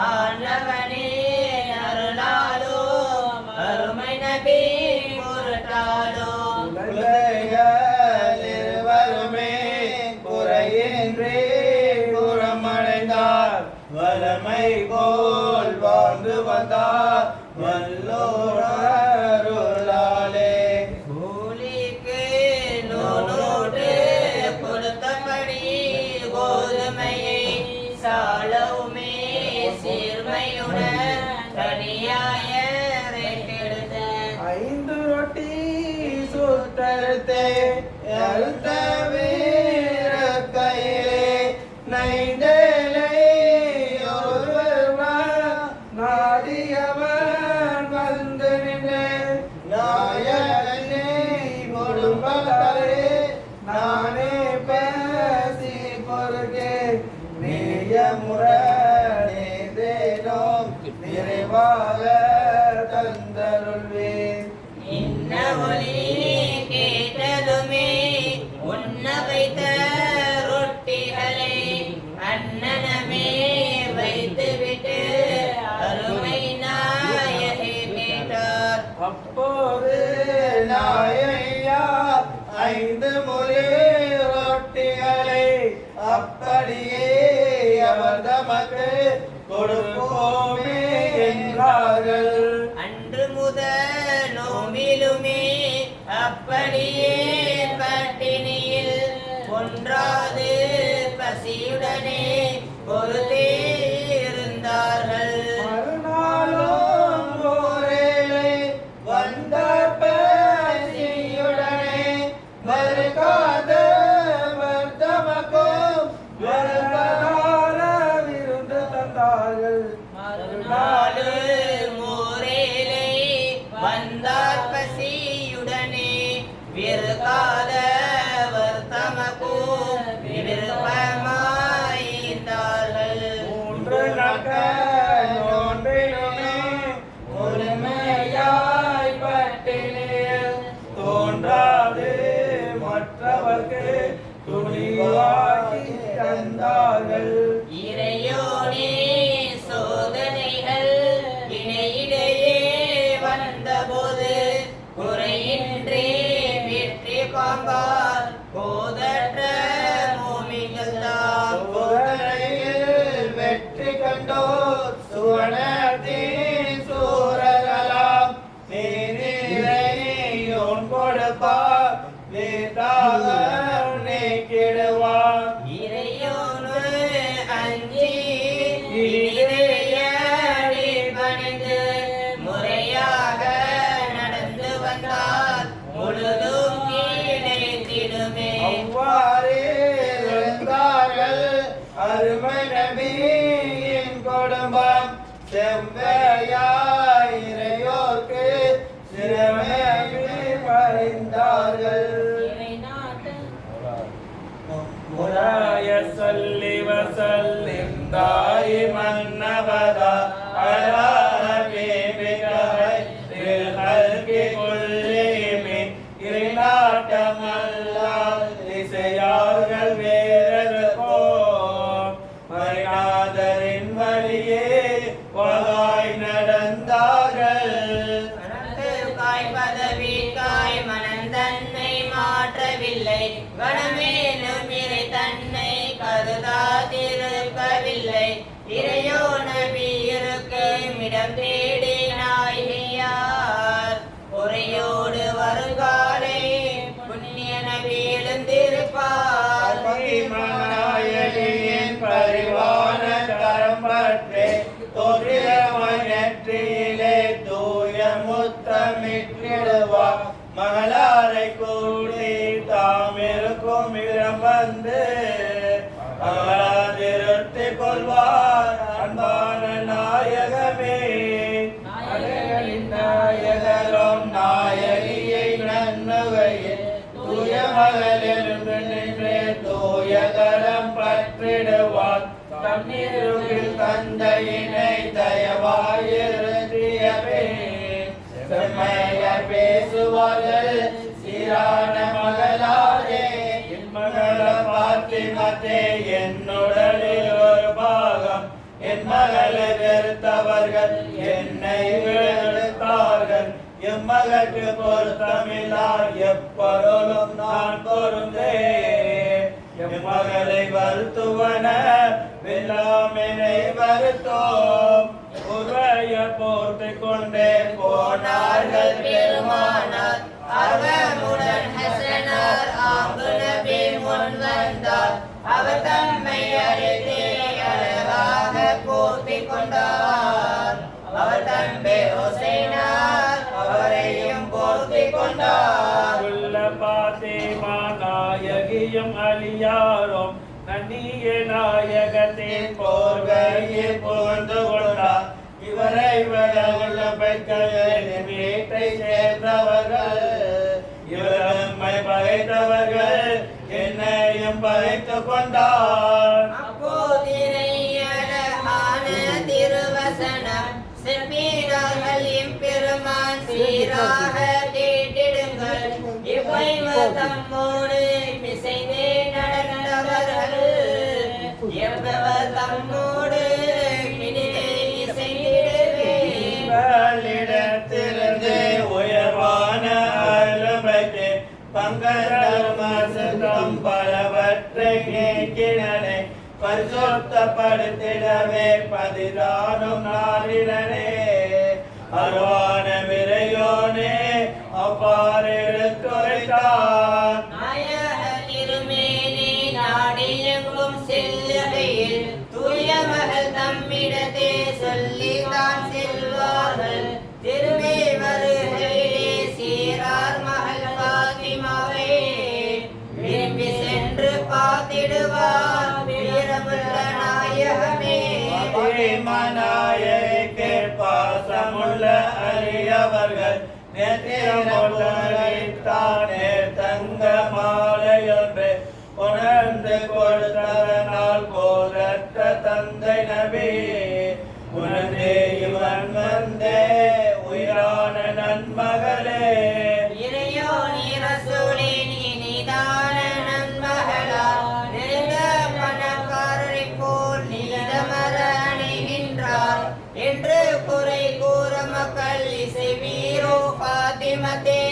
ஆண்டவனே அருளாலோ அருமை நபி பொருட்டாலோ பிள்ளைகள் இருவருமே குறையின்றி புறமடைந்தார் வலமை போல் வாழ்ந்து வந்தார் வல்லோரருளாலே கூலிக்கு நூலோடு கொடுத்தபடி கோதுமையை சாலவுமே சீர்மையுடன் தனியாய ரெட்டெடுத்த 5 ரொட்டி சுட்டெடுத்தே அழுத்த வீர கையிலே நைந்தேலை ஒருவர் நாடியவன் வந்து நின்று நாயகனே கொடும்பலே நானே பேசி பொருகே நேயமுறனே தேனோம் நிறைவாக தந்தருள்வேன் இன்ன ஒலி கேட்டதுமே உண்ண வைத்த ரொட்டிகளை அண்ணனமே வைத்துவிட்டு அருமை நாயகே கேட்டார் அப்போது நாயையா 5 முறை ரொட்டிகளை அப்படியே அவர் தமக்கு கொடுப்போமே என்றார்கள் அன்று முதல் நோம்பிலுமே அப்படியே பட்டினியில் ஒன்றாது பசியுடனே பொறுத்தே இருந்தார்கள் மறுநாளோ இறையோர்க்கு சிறமேயுமே பறிந்தார்கள். முராய சொல்லி வசல்லிம் தாயிமன் அபதா அலா ஹபீபிக ஹைரில் ஹல்கி குல்லிஹிம். இறைநாட்டமல்லால் இசையார்கள் வேறெதற்கோ மறைநாதரின் வழியே வகாய் நடந்தார்கள். காய் பதவி காய் மனந்தன்னை மாற்றவில்லை, கணமேனும் இறை தன்னை கருதாதிருக்கவில்லை. இறையோ நபி இருக்கும் இடம் தேடி நாயகியார் பொறையோடு வருங்காலை புண்ணிய நபி எழுந்திருப்பார். மகிமநாயகியின் பரிவான கரம் பற்றே தோன்றியமாய் நெற்றியிலே தூய முத்தமிட்டிடுவார். மகளாரை கூடி தாமிருக்கும் இடம் வந்து அகலாதிருத்திக் கொள்வார். அன்பான நாயகமே நாயகனின் நாயகரும் நாயகியை நன்னுகையில் தூய மகளிருந்து நின்றே தூய கரம் பற்றிடுவார். தண்ணீருவில் தந்தையினை தயவாயிருத்தியவே செம்மைய பேசுவார்கள் சீரான மகளாரே. என் மகள பாத்திமத்தே என்னுடலில் ஒரு பாகம். என் மகளை வெறுத்தவர்கள் என்னை வெறுத்தார்கள். எம்மகற்கு பொருத்தமில்லா எப்பொருளும் நான் பொருந்தே. எம்மகளை வருத்துவன வெல்லாமெனை வருத்தோம். உரைய போர்த்து கொண்டே போனார்கள் பெருமானார். அவமுடன் ஹசனார் ஆங்கு நபி முன் வந்தார். அவர் தம்மை அறிந்தே அழகாக போர்த்திக் கொண்டார். அவர் தம்பி ஹுசைனார் அவரையும் போர்த்திக் கொண்டார். உள்ள பாத்திமா நாயகியும் அலியாரும் நன்னிய நாயகத்தின் போர்வையில் புகழ்ந்து கொண்டார். இவரை விட உள்ள பெண்களின் வீட்டை சேர்ந்தவர்கள். இவர் நம்மை பகைத்தவர்கள் என்னையும் பகைத்துக் கொண்டார். அப்போதினை அழகான திருவசனம் செப்பீரார்கள் எம்பெருமான் சீராக கேட்டிடுங்கள். இவ்வைவர் தம்மோடு மிசைந்தே நடந்தவர்கள் எவ்வவர் தம்மோடு மினிதே இசைந்திடுவேன். உயர்வான அருமைக்கு பங்கரம் பலவற்றை நீக்கினே பரிசுத்தப்படுத்திடவே பதிதானும் நாளினே. அருவான விரையோனே அவ்வாறு எடுத்துரைத்தார். நாயக திருமேனி நாடியெங்கும் செல்லுகையில் தூய மகள் தம்மிடத்தே சொல்லித்தான் செல்வார்கள். திருமே வருகையிலே சீரார் மகள் பாத்திமாவே விரும்பி சென்று பார்த்திடுவார். வீரமுள்ள நாயகமே நாயகே பாசமுள்ள அரியவர்கள் நேத்திரமுள்ளே தங்க மாலையொன்று உணர்ந்து கொடுத்ததனால் போதற்ற தந்தை நபி உணர்ந்தே இவன் வந்தே உயிரான நன்மகளே. இறையோ நீ ரசூலே நீ நீதான நன்மகளா நிறைந்த பணக்காரரை போல் நீதமர அணைகின்றார் என்று குறை கூற மக்கள் இசை வீரோ பாத்திமத்தே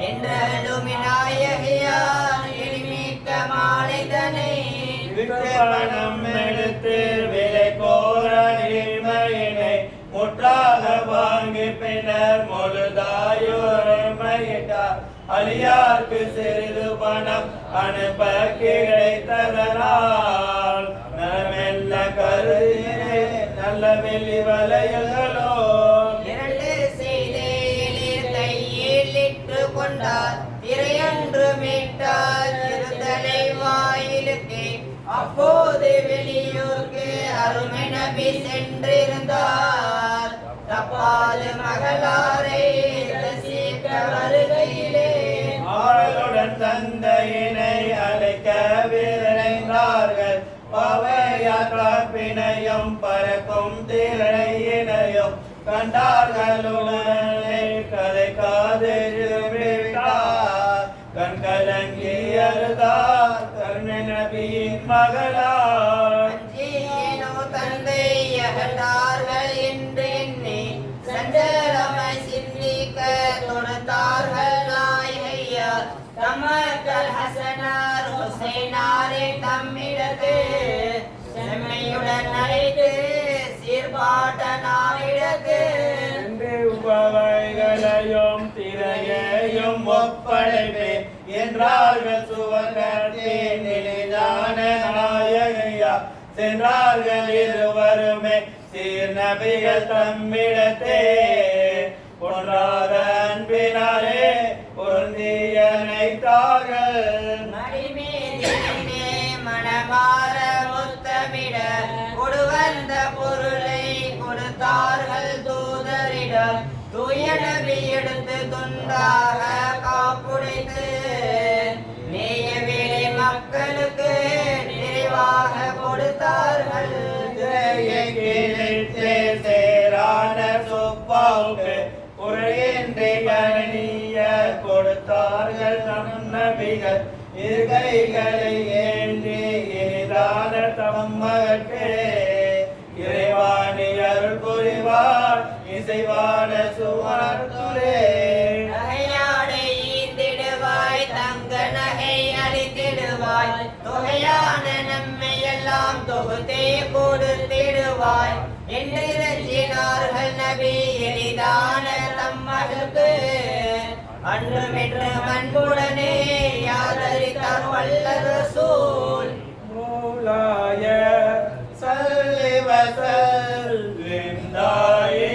என்றும் நாயகியார் எளிமிக்க மாலைதனை பணம் எடுத்து விலை கோர நீமையினை முற்றாக வாங்கி பின்னர் முழுதாயுரிமையிட்டார். அலியார்க்கு சிறிது பணம் அனுப்ப கிடைத்ததனால் நலமெல்ல கருதினே நல்ல வெள்ளி வளையல்களோ இரண்டு செய்தியில் கையில் இட்டு கொண்டார். திரையொன்று மீட்டார் இருதலை வாயிலுக்கு அப்போது வெளியூருக்கு அருமை நபி சென்றிருந்தார். தப்பாது மகளாரை ரசிக்க வருகையிலே அவளுடன் தந்தையினை அழைக்க விரைந்தார்கள். பவையாற்றாப்பினையும் பறக்கும் திரையினையும் கண்டார்களுடனே கதை காதிருவிட்டார். கண் கலங்கி அழுதார் கருணை நபியின் மகளார். அஞ்சியேனோ தந்தை அகழ்ந்தார்கள் என்று எண்ணி சஞ்சலமாய் சிந்திக்க தொடர்ந்தார்கள் நாயகையார். தமக்கள் ஹசனார் ஹுசைனாரை தம்மிடத்து செம்மையுடன் அழைத்து சீர்பாட்ட நாவிடத்து உபவைகளையும் திரையையும் ஒப்படைப்பே என்றார்கள். சுவர்க்கத்தின் நிலையான நாயகையா சென்றார்கள் இருவருமே சீர் நபிகள் தம்மிடத்தே. ஒன்றாத அன்பினாலே பொருந்தியனைத்தார்கள். மடிமேதிலே மனமார முத்தமிட கொடுவந்த பொருளை கொடுத்தார்கள் தூதரிடம். தூய நபி எடுத்து துண்டாக காப்புடைத்து நேய வேலை மக்களுக்கு நிறைவாக கொடுத்தார்கள். சேரான சொப்பாவுக்கு உரையின்றி அணிய கொடுத்தார்கள் நம் நபிகள். இருகைகளை ஏந்தி இனிதான தம்மகற்கு இறைவாணி அருள் புரிவார் இசைவான சுவர்த்துலே. நகையாடை ஈந்திடுவாய் தங்க நகை அளித்திடுவாய். தொகையான நம்மை எல்லாம் தொகுத்தே கொடுத்திடுவாய் என்று இறைஞ்சினார்கள் நபி எளிதான தம்மகளுக்கு. அன்றுமென்று அன்புடனே யாதரித்தார் வல்ல ரசூல். மூலாய சல்லி வஸல்லிம் தாயே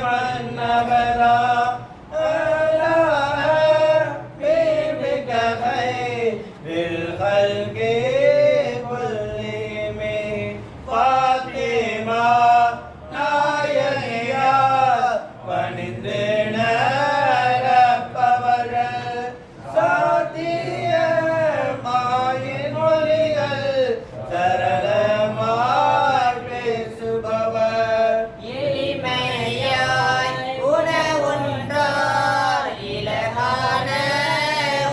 மன்னவரா அலா ஹபீபிக கைரில் ஹல்கி குல்லிமி. ஃபாத்திமா நாயகியா பணிந்து நடப்பவர்கள். சாத்திய மாயின் மொழிகள் சரளமாய் பேசுபவர். எளிமையாய் உணவுன்றார் இலகான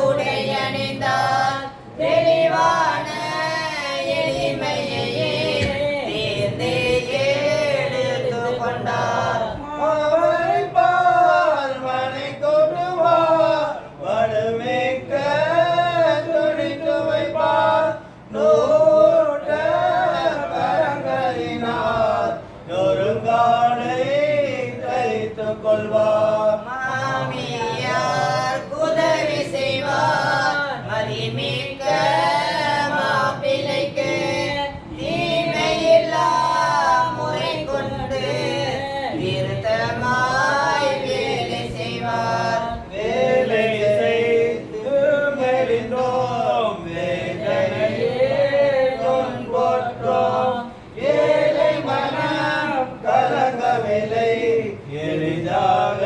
உடையணிந்தார். தெளிவான எளிமையையே தேர்ந்து எடுத்து கொண்டார். அவரை பார்வனை கொண்டுவார் வடுமிக்க துணித்து வைப்பார். நூற்ற கரங்களினார் நொறுங்கானை தைத்துக் கொள்வார். மாமியார் உதவி செய்வார் மதிமிக்க மாப்பிள்ளைக்கு. தீமையில்லா முறை கொண்டு திருத்தமாய் வேலை செய்வார். வேலை செய்து மெலிந்தோம் வேதனையே தொன்போற்றோம். ஏழை மனம் கலங்கவில்லை எளிதாக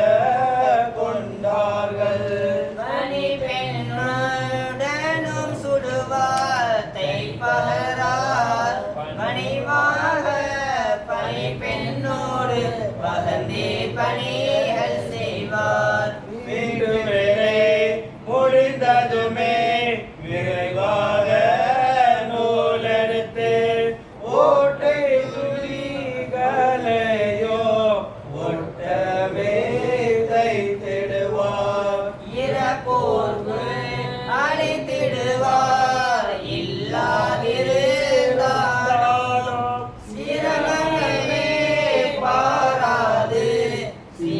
கொண்டார்கள். பணி பெண்ணுடனும் சுடுவார் தைப்பகரார். பணிவாக பணி பெண்ணோடு பகந்தே பணிகள் செய்வார். வீட்டு வேலை முடிந்ததுமே விரைவாக நூலெடுத்து ஓட்டை துணிகளையோ ஒட்டவே தைத்திடுவார். இறப்போர்க்கு அழைத்திடுவார் இல்லாதிருந்தாலும் சிரமங்களே பாராது சீ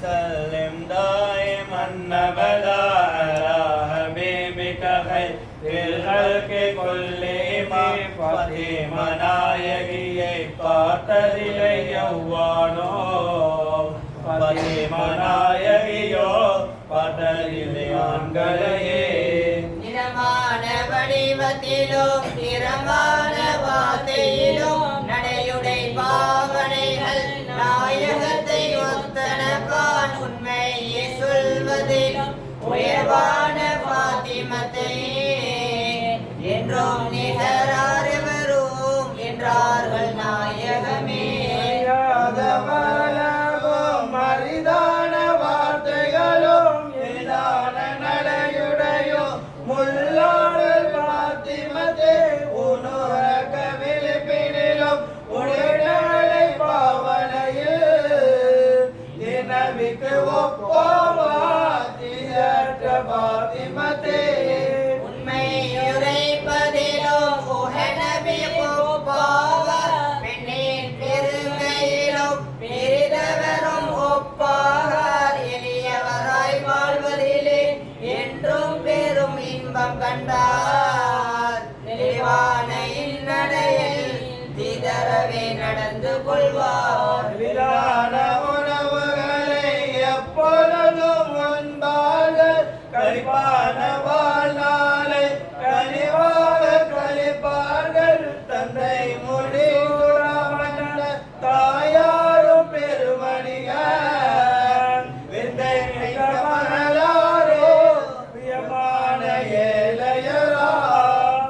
وسلم دائما أبدا على حبيبك خير الخلق كلهم فاطمة நாயகியை பார்த்ததில்லை எவ்வானோ பாத்திமா நாயகியோ பார்த்ததில்லை ஆண்களையே நிறமான வடிவத்திலும் நிறமான வார்த்தையிலும் நடையுடை பாவனைகள் நாயகத்தை ஒத்தனக்கான் உண்மையை சொல்வதிலும் உயர்வான பாத்திமத்தை என்றும் நிகராரவரும் என்றார்கள் நாயகமே மரிதான வார்த்தைகளும் எளிதான நடையுடையோ முள்ளாடல் பாத்திமத்தே உணரக்க விழிப்பினிலும் உடனடை பாவனையில் தினவிக்கு ஒப்போவாத்தியற்ற பாத்திமத்தே உண்மை உரைப்பதிலும் உஹநபி ஒப்பாவார் பெண்ணின் பெருமையிலும் பெரிதவரும் ஒப்பாகார் எளியவராய் வாழ்வதிலே என்றும் பெரும் இன்பம் கண்டார் தெளிவான இந்நடையில் திதறவே நடந்து கொள்வார் விதான உணவுகளை எப்பொழுதும் உண்பார்கள் கழிப்பான வாழ்நாளை கனிவாக கழிப்பார்கள் தந்தை முடிவுடாமன்ன தாயாரும் பெருமணியார் விந்தை மிக மகளாரோ பிரியமான ஏழையரா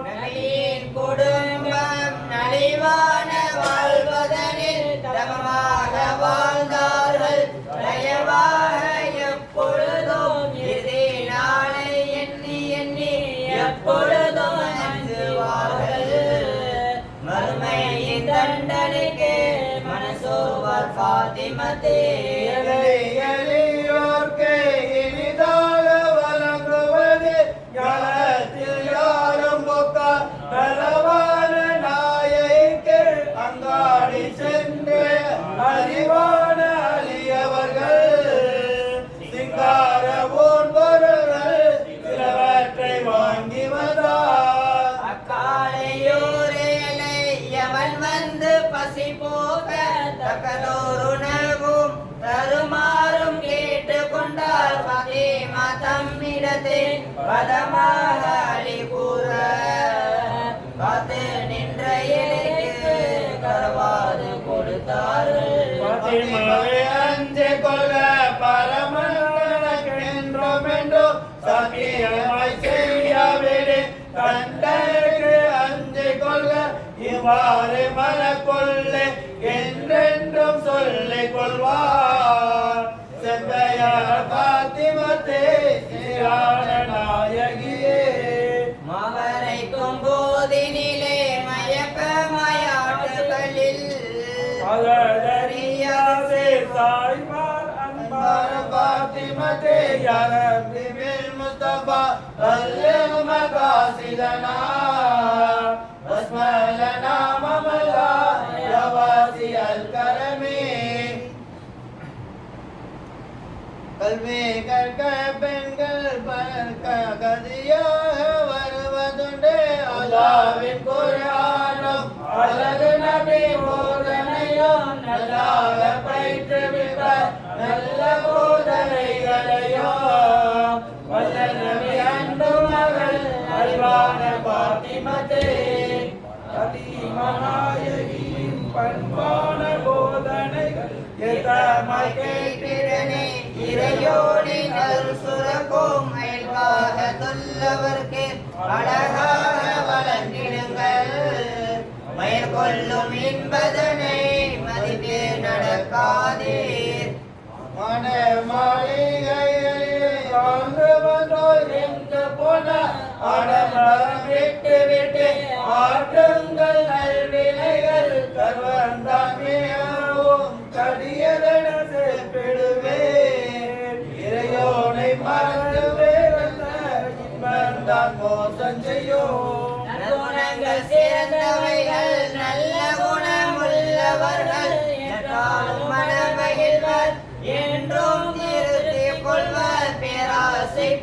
நலியின் குடும்பம் நலிவான வாழ்வதனில் தமமாக வாழ்ந்தார்கள் தயவாக எப்பொழுதும் இறுதி நாளை எண்ணி எண்ணி எப்பொழுதும் அஞ்சுவார்கள் மறுமையின் தண்டனைக்கு மனசோவர் பாத்திமத்தே எளியோர்க்கு இனிதாக வழங்குவது ஞானத்தில் யாரும் பொக்கா நலவான நாயைக்கு அங்காடி சென்று அறிவான அழியவர்கள் சிங்கார பொருள்கள் சிலவற்றை வாங்கி வந்தார் அக்காலையோரேலை எவன் வந்து பசி போக்க தக்கதோருணவும் தருமாறும் கேட்டு கொண்டார் பாத்திமா தம்மிடத்தில் பதமாக அழி கூற காத்து நின்ற இலைக்கு கரவாது கொடுத்தார்கள் பாத்திமாவே அஞ்சு கொள்ள பரமன்றோம் என்றோ சத்தியமாய் செய்யவிடு கண்டருக்கு அஞ்சு கொள்க இவ்வாறு மனக்கொள்ளே என்றென்றும் சொல்லிக் கொள்வார் செவ்வையான பாத்திமத்தே சீரான நாயகியே மகரைக்கும் போதினிலே மயக்கமயாட்டுகளில் அகதரியாசே தாய்மார் அன்பார பாத்திமத்தே யா ரப்பி பில் முஸ்தபா பல்லிக் மகாசிதனா வஸ்மலனா மமலா யா வாசி அல் கரமே கல்வி கற்க பெண்கள் பலர்க்க கதியாக வருவதுண்டு அல்லாவின் குர்ஆனும் அழகு நபி போதனையும் நல்லாக பயிற்றுவிப்ப நல்ல போதனைகளையும் வல்ல நபி அன்பு மகள் அறிவான பாத்திமத்தே அதிமநாயகியின் பண்பான போதனைகள் எதமாய் கேட்டிடனே இறையோனின் அருள் சுரக்கும் அயல்வாக தொல்லவர்க்கு அழகாக வளர்ந்திடுங்கள் மயற்கொள்ளும் இன்பதனை மதித்து நடக்காதீர் மன மாளிகைகளில் வாழ்ந்து வந்தோர் எங்கு போன ஆடம்பரம் விட்டு விட்டு ஆற்றுங்கள் நல்வினைகள் கர்வந்தான் மிகவும் கடியதென செப்பிடுவேன் இறையோனை மறந்து வேறந்த இன்பந்தான் மோசம் செய்யும் நற்குணங்கள் சிறந்தவைகள் நல்ல குணமுள்ளவர்கள் என்றாலும் மனமகிழ்வர் என்றும்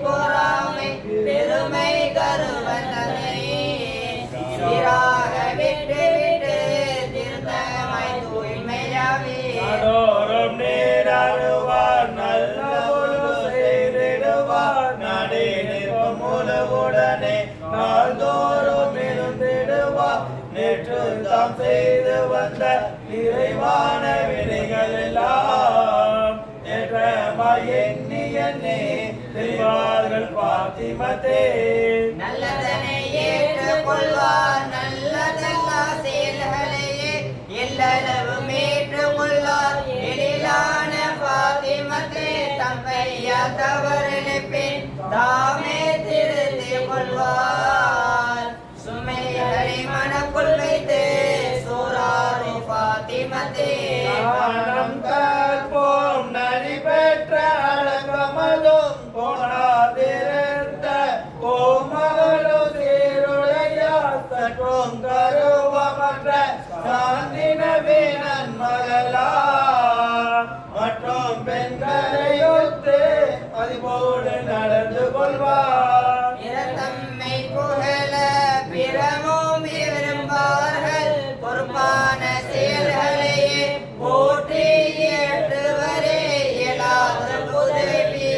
பொறாமை பெருமை கருவந்தனை சீராக விட்டு விட்டு திருத்தமாய் தூய்மையாவே நாடோறும் நீராடுவார் நல்ல பொழுது செய்திடுவார் நாடே நிற்பம் உலகுடனே நாள்தோறும் இருந்திடுவார் நேற்று தாம் செய்து வந்த நிறைவான வினைகள் எல்லாம் ஏற்றமாய் எண்ணி எண்ணி செய்வார்கள் பாத்திமத்தே நல்லதனை ஏற்றுக் கொள்வார் நல்லதல்லா செயல்களையே எல்லளவும் ஏற்றுக்கொள்ளார் எழிலான பாத்திமத்தே தம்மையா தவறிழைப்பேன் தாமே திருத்திக் கொள்வார் சுமைகளை மனக்குள் வைத்து சூராறு பாத்திமத்தே நாணம் கற்போம் நரி பெற்ற அழகமதும் போனாதிருந்த கோமகளு சீருடைய சற்றும் கருவமற்ற சாந்தினவே நன்மகளா மற்றும் பெண்களையொத்து அதிபோடு நடந்து கொள்வார் தம்மை புகழ பிறமும் விரும்பார்கள் பொறுப்பான செயல்களையே போற்றி ஏற்றுவரே இயலாத உதவி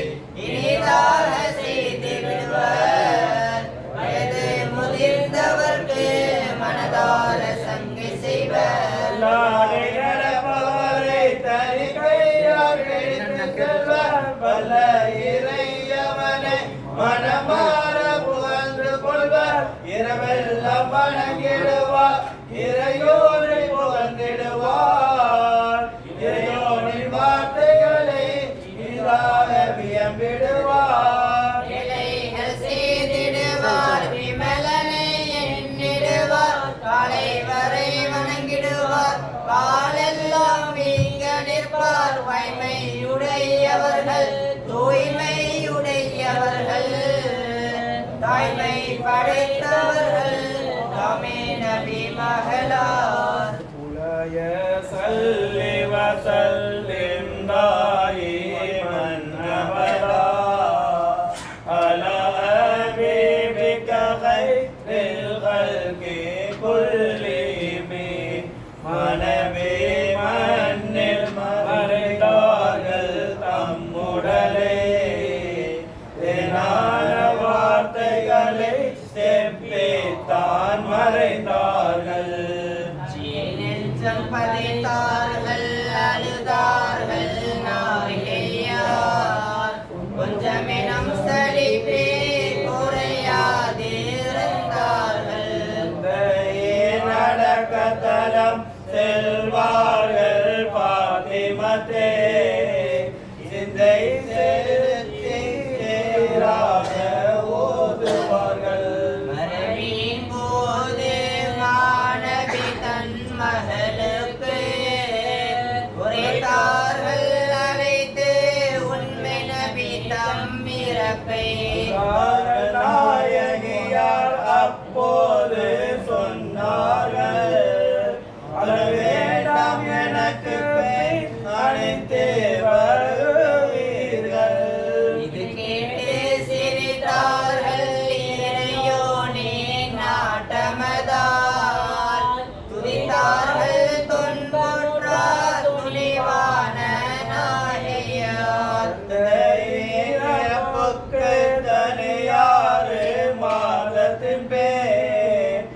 இனிதாக செய்து விடுவர் வயது முதிர்ந்தவர்க்கு மனதார சங்கை செய்வர் நாளை நடப்பவரை தனி கையால் கிடைத்து செல்வர் வல்ல இறையவனை மனமாற புகழ்ந்து கொள்வர் இரவெல்லாம் வணங்கிடுவார் இறையோனை புகழ்ந்திடுவார் இறையோனின் வார்த்தைகளை இதாக வியம்பிடுவார் நிலைகள் செய்திடுவார் விமலனை எண்ணிடுவார் காலை வரை வணங்கிடுவார் காலெல்லாம் வீங்க நிற்பார் வாய்மையுடையவர்கள் தூய்மையுடையவர்கள் தாய்மை படைத்தவர்கள் தாமே நபி மகளார் உலய சல்லி வசல்லிம் தாயிமன் அபதா அலா ஹபீபிக கைரில் கல்கி குல்லிமி மனமே மண்ணில் மறைந்தார்கள் தம்முடலே தேனான வார்த்தைகளை செப்பித்தான் மறைந்தார்கள் நெஞ்சம் பதித்தார்கள் அழுதார்கள் நாயையார் கொஞ்சமெனும் சலிப்பே குறையாதிருந்தார்கள் நடக்கத்தலம் செல்வார்கள் பாத்திமத்தே சிந்தை செலுத்தி தேராக ஓதுவார்கள் மரபின் போது மாணவி தன் மகளுக்கு உரைத்தார்கள் அழைத்து உண்மை நபி தம்மிறப்பை நாயகியார் அப்போது சொன்னார்கள் அழ வேண்டாம் எனக்கு பெண் அனைத்தே வருவீர்கள் இது கேட்டு சிரித்தார்கள் இறையோனே நாட்டமதால் துதித்தார்கள் துன்புற்றார் துணிவான நாயையார் இறப்புக்கு தனியாறு மாதத்தின் பேர்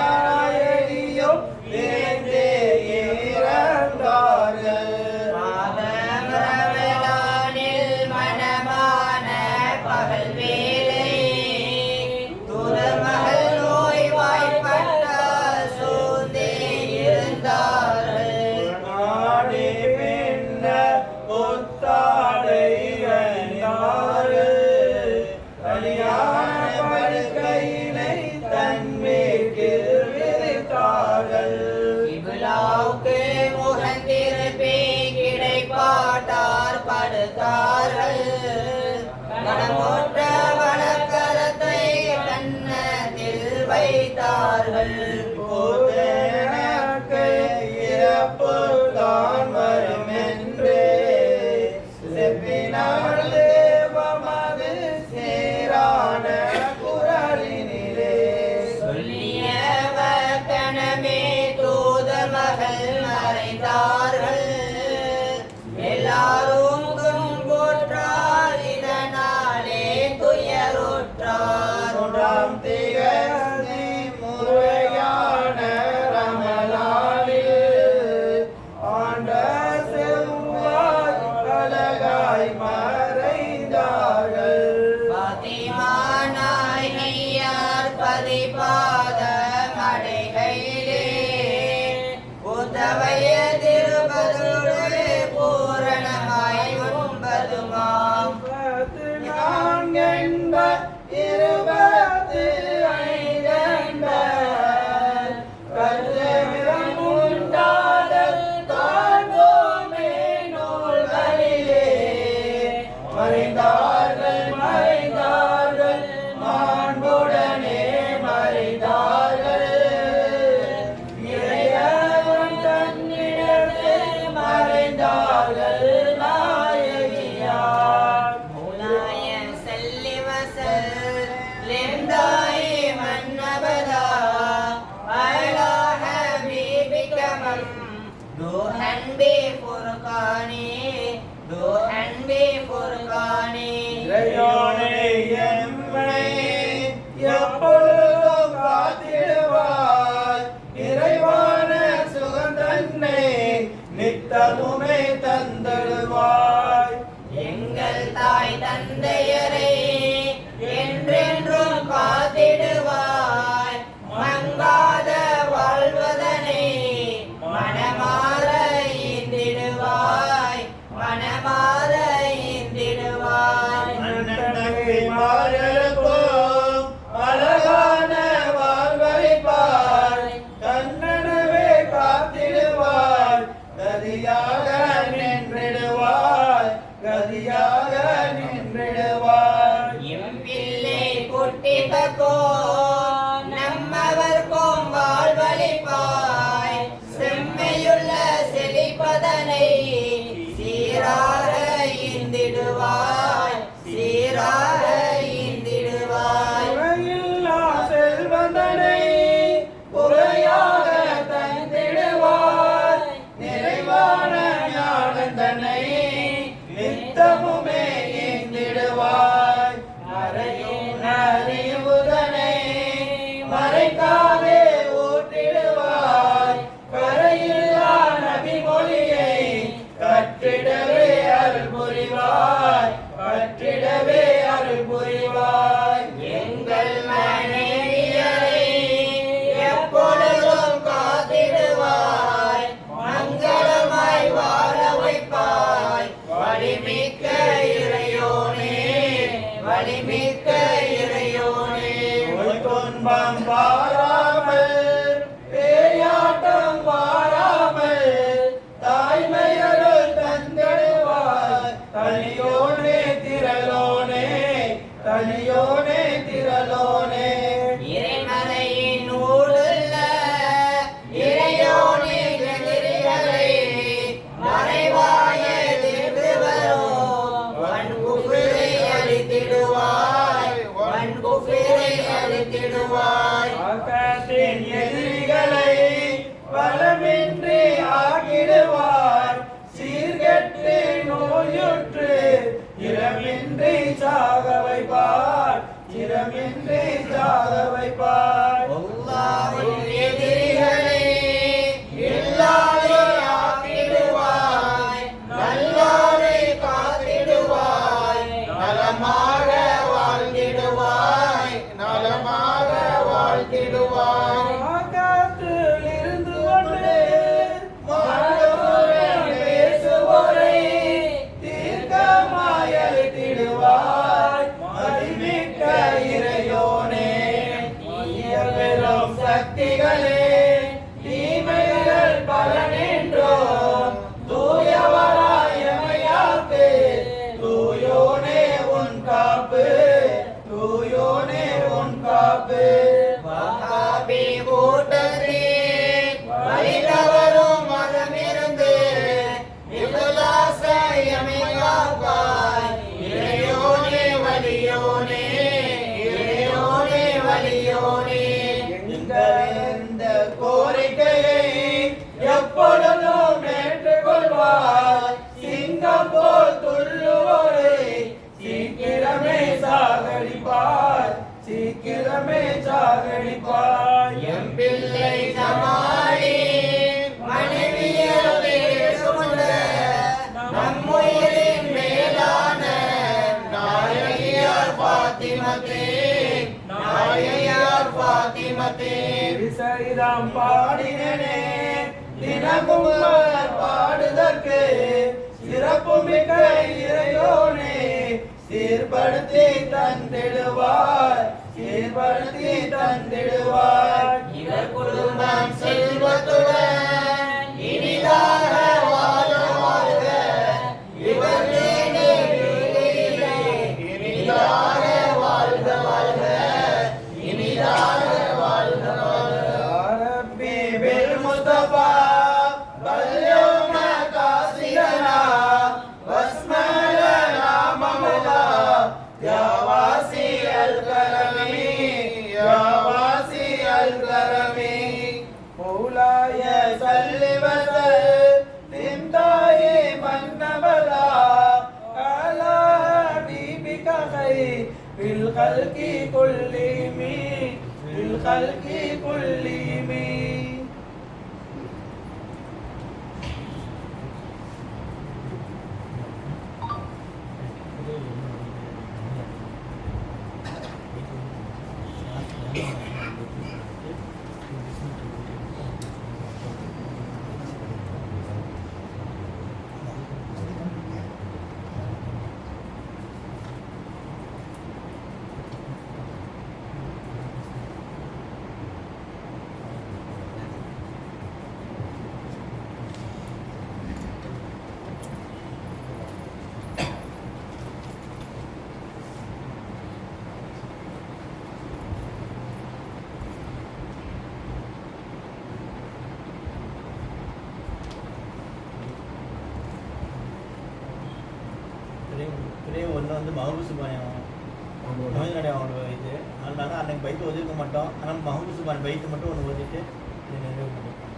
நிலையாயும் விரைந்தே இறந்தார்கள் மாதம் ரமலானில் மனமான பகல் வேளை துறமகள் நோய்வாய்ப்பட்டால் சோர்ந்தே இருந்தார்கள் நாடி பின்ன புத்தாடை அணிந்தார்கள் கல்யாண படுக்கையினை தன் வீட்டில் விரித்தார்கள் இவ்விழாவுக்கு முகந்திருப்பே கிடைப்பாட்டார் படுத்தார்கள் மனமோற்ற வழக்கரத்தை கன்னத்தில் வைத்தார்கள் எனக்கு இறப்பு தான் வரும் என்று செப்பினாள் தேவமா ஆதிபாத மடைகையிலே உத்தவைய திருபதுடைய பூரணமாய் உண்பதுமாம் எப்பொழுதும் காத்திடுவாய் இறைவான சுகந்தன்னை நித்தமுமே தந்தடுவாய். எங்கள் தாய் தந்தையரை என்றென்றும் காத்திடுவாய் மங்காத வாழ்வதனை மனமாற ஈந்திடுவாய் மனமாற ஈந்திடுவாய். அழகான வாழ்வழிப்பாய் கண்ணனவே காத்திடுவாய் கதியாக நின்றிடுவாய் கதியாக நின்றிடுவாய். எம் பிள்ளை குட்டிதோ நம்மவர்க்கும் வாழ்வழிப்பாய் செம்மையுள்ள செழிப்பதனை சீராக ஈந்திடுவாய் சீராக ஈந்திடுவாய். குறையில்லா செல்வந்தனை குறையாக தந்திடுவாய் நிறைவான ஞானந்தனை நித்தமுமே ஈந்திடுவாய். மறையும் அறிவுதனை மறைக்காதே ஊட்டிடுவாய் கரையில்லா நபிமொழியை கற்றிடவே அருள் புரிவாய் கற்றிடவே அருள் புரிவாய். எங்கள் மனைவியரை எப்பொழுதும் காத்திடுவாய் மங்களமாய் வாழ வைப்பாய் வலிமிக்க இறையோனே வலிமிக்க இறையோனே. துன்பம் வாராமல் பேயாட்டம் வாராமல் தாய்மையருள் தந்திடுவாய் தனியோனே திரளோனே தனியோனே திரளோனே. இறைமறையின் ஊடுள்ள இறையோனே எதிரிகளை மறைவாய எதிர்த்து வரும் வன்குஃபிரை அழித்திடுவாய் வன்குஃபிரை அழித்திடுவாய். ஆகத்தின் எதிரிகளை பலமின்றி ஆக்கிடுவாய் சீர்கெட்டு நோயுற்று இரமின்றி சாக வைப்பார் இரமின்றி சாக வைப்பார். அல்லாஹ்வின் எதிரிகளை இல்லாதே ஆக்கிடுவாய் நல்லாரை காத்திடுவாய் நலமாக வாழ்ந்திடுவாய் நலமாக வாழ்ந்திடுவாய். ஆகாத்தில் இருந்து கொண்டு மனதுடன் பேசுவோரை தீர்க்கமாய் அழித்திடுவாய் மதிமிக்க இறையோனே. தீய பெரும் சக்திகளே தீமைகள் பல நின்றோம் தூயவராய் எமையாக்கு தூயோனே உன் காப்பு தூயோனே உன் காப்பு. வஹாபி கூட்டத்தில் வழிதவறும் மதமிருந்து இஹ்லாஸ எமை காப்பாய் இறையோனே வலியோனே இறையோனே வலியோனே. இந்த கோரிக்கையை எப்பொழுதும் ஏற்றுக்கொள்வாய் சிங்கம் போல் துள்ளுவோரை சீக்கிரமே சாகடிப்பாய் சீக்கிரமே சாகடிப்பாய். எம் பிள்ளை ஜமாலி மனைவியர் ஏற்றுக்கொண்ட நம்முயிரின் மேலான நாயகியார் ஃபாத்திமத்தே நாயகியார் இசைதாம் பாடினே தினமும் பாடுதற்கு சிறப்பு மிக்க இறையோனே சீர்படுத்தி தந்திடுவார் சீர்படுத்தி தந்திடுவார். இவர் குடும்பம் செல்வத்துடன் இனிதாக வாழ வாழ்க. இவர் இனிதாக வாழ்க வாழ்க இனிதாக வாழ்க வாழ்க. ரப்பி பில் முஸ்தபா பல்யோம காசிலனா வஸ்மலனா மமலா யா வாசி அல் கரமி யா வாசி அல் கரமி மௌலாய சல்லி வஸல்லிம் தாயிமன் அபதா அலா ஹபீபிக கைரில் கல்கி குல்லிமி பில் கல்கி குல்லிமி. ஒன்று வந்து மஹபூஸ் பாயம் மோதினுடைய அவனோட இது அதனால அன்னைக்கு பைத்து ஒதுக்க மாட்டோம். ஆனால் மஹபூஸ் பான் பைத்து மட்டும் ஒன்று ஓதிட்டு இதை நிறைவு பண்ணிப்போம்.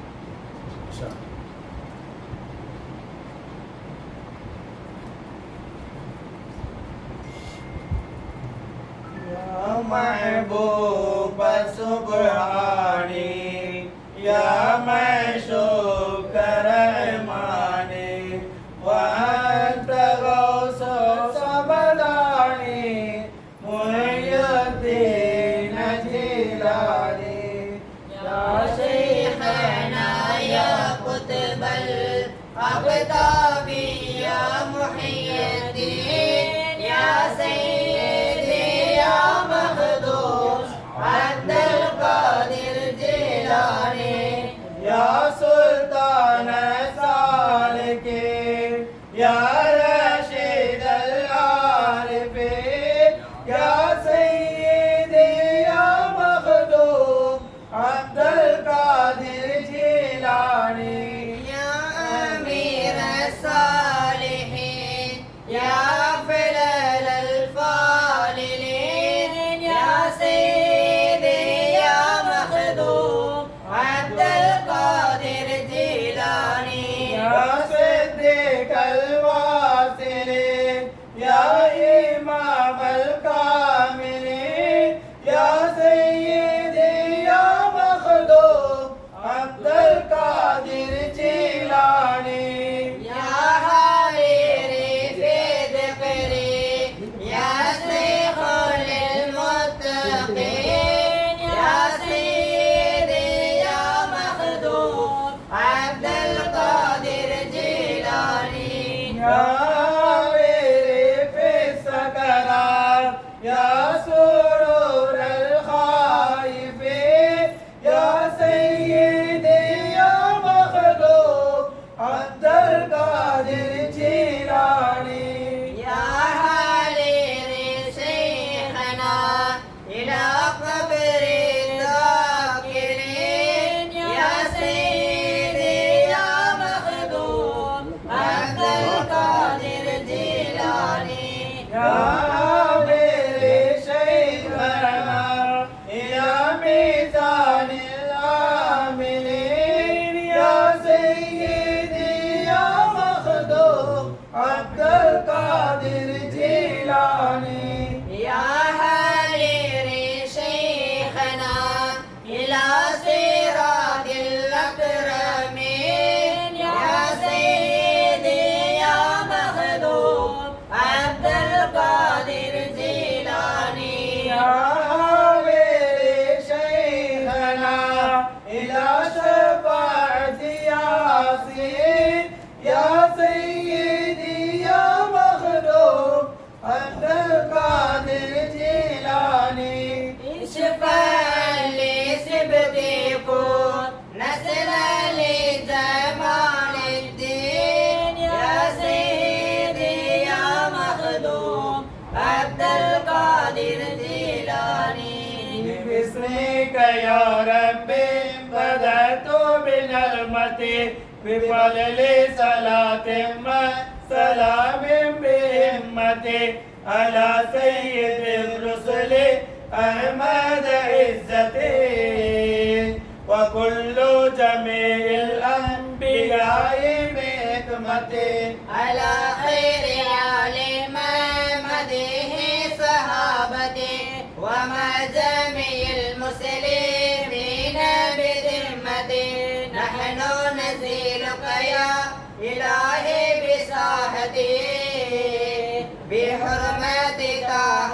महबूब सुब्हानी या मशूक रहमानी वअंत गौस सबदानी मुहय्यद्दीन जिलानी या शेखना या कुतुबल अक़ताबी या मुहय्यद्दीन या सय्यदी या मखदूम अब्दुल कादिर जिलानी या सुल्तान सालिकीन या रशीद आरिफीन या सय्यदी या मखदूम अब्दुल कादिर जिलानी या अमीर सालिहीन या फिलल फालिलीन या सय्यदी या मखदूम अब्दुल कादिर जिलानी या सिद्दीक अलवासिलीन या इमाम अलकामिलीन या सय्यदी या मखदूम अब्दुल कादिर जिलानी या हारिरी फिद करी या शेखुल मुत्तकीन या सय्यदी या मखदूम अब्दुल कादिर जिलानी या मेरे पे सकरार या सुरूर अल-खाइफीन या सय्यदी या मखदूम अब्दुल कादिर जिलानी या हारिरी शेखना इला क़ब्रि ज़ाकिरीन या सय्यदी या मखदूम अब्दुल कादिर जिलानी या मेरे शैखना या मीज़ान आमिलीन या सय्यदी या मखदूम अब्दुल कादिर जिलानी या हारिरी शेखना باسمك يا ربي بدأت بنغمة بفضل صلاة سلام بهمة على سيد الرسل أحمد عزتي وكل جميع الأنبياء بحكمته على خير عالم مديه صحابته ومع جميع المسلمين بذمته نحن نزيلك يا إلهي بساحته بحرمة طه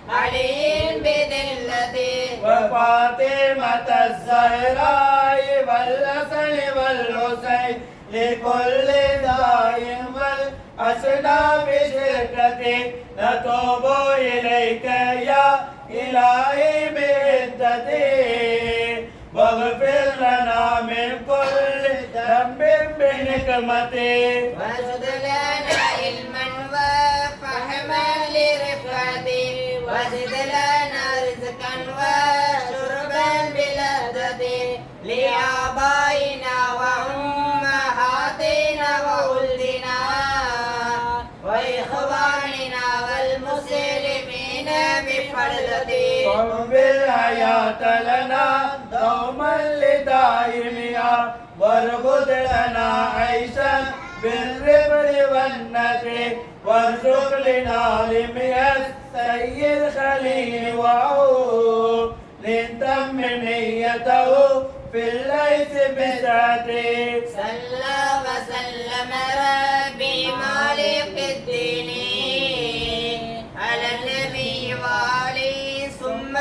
علي بذلته وفاطمة الزهراء والحسن والحسين لكل داعٍ والأصناف شركتي نتوب إليك يا إلهي بعدتي واغفر لنا من كل ذنب بنقمتي وزد لنا علما وفهما لرفقتي وزد لنا رزقا وشربا بلذتي لآبائنا وأمهاتنا وولدنا وإخواننا والمسلمين بفرضتي بالحياة لنا دوما لدائمها وارغد لنا عيشا بالربر والنذر وارزق لنا لمياس سيد خليل وعود لتم نيته في الليث بسعته صلى وسلم ربي مالك الدين على النبي وعلي ثم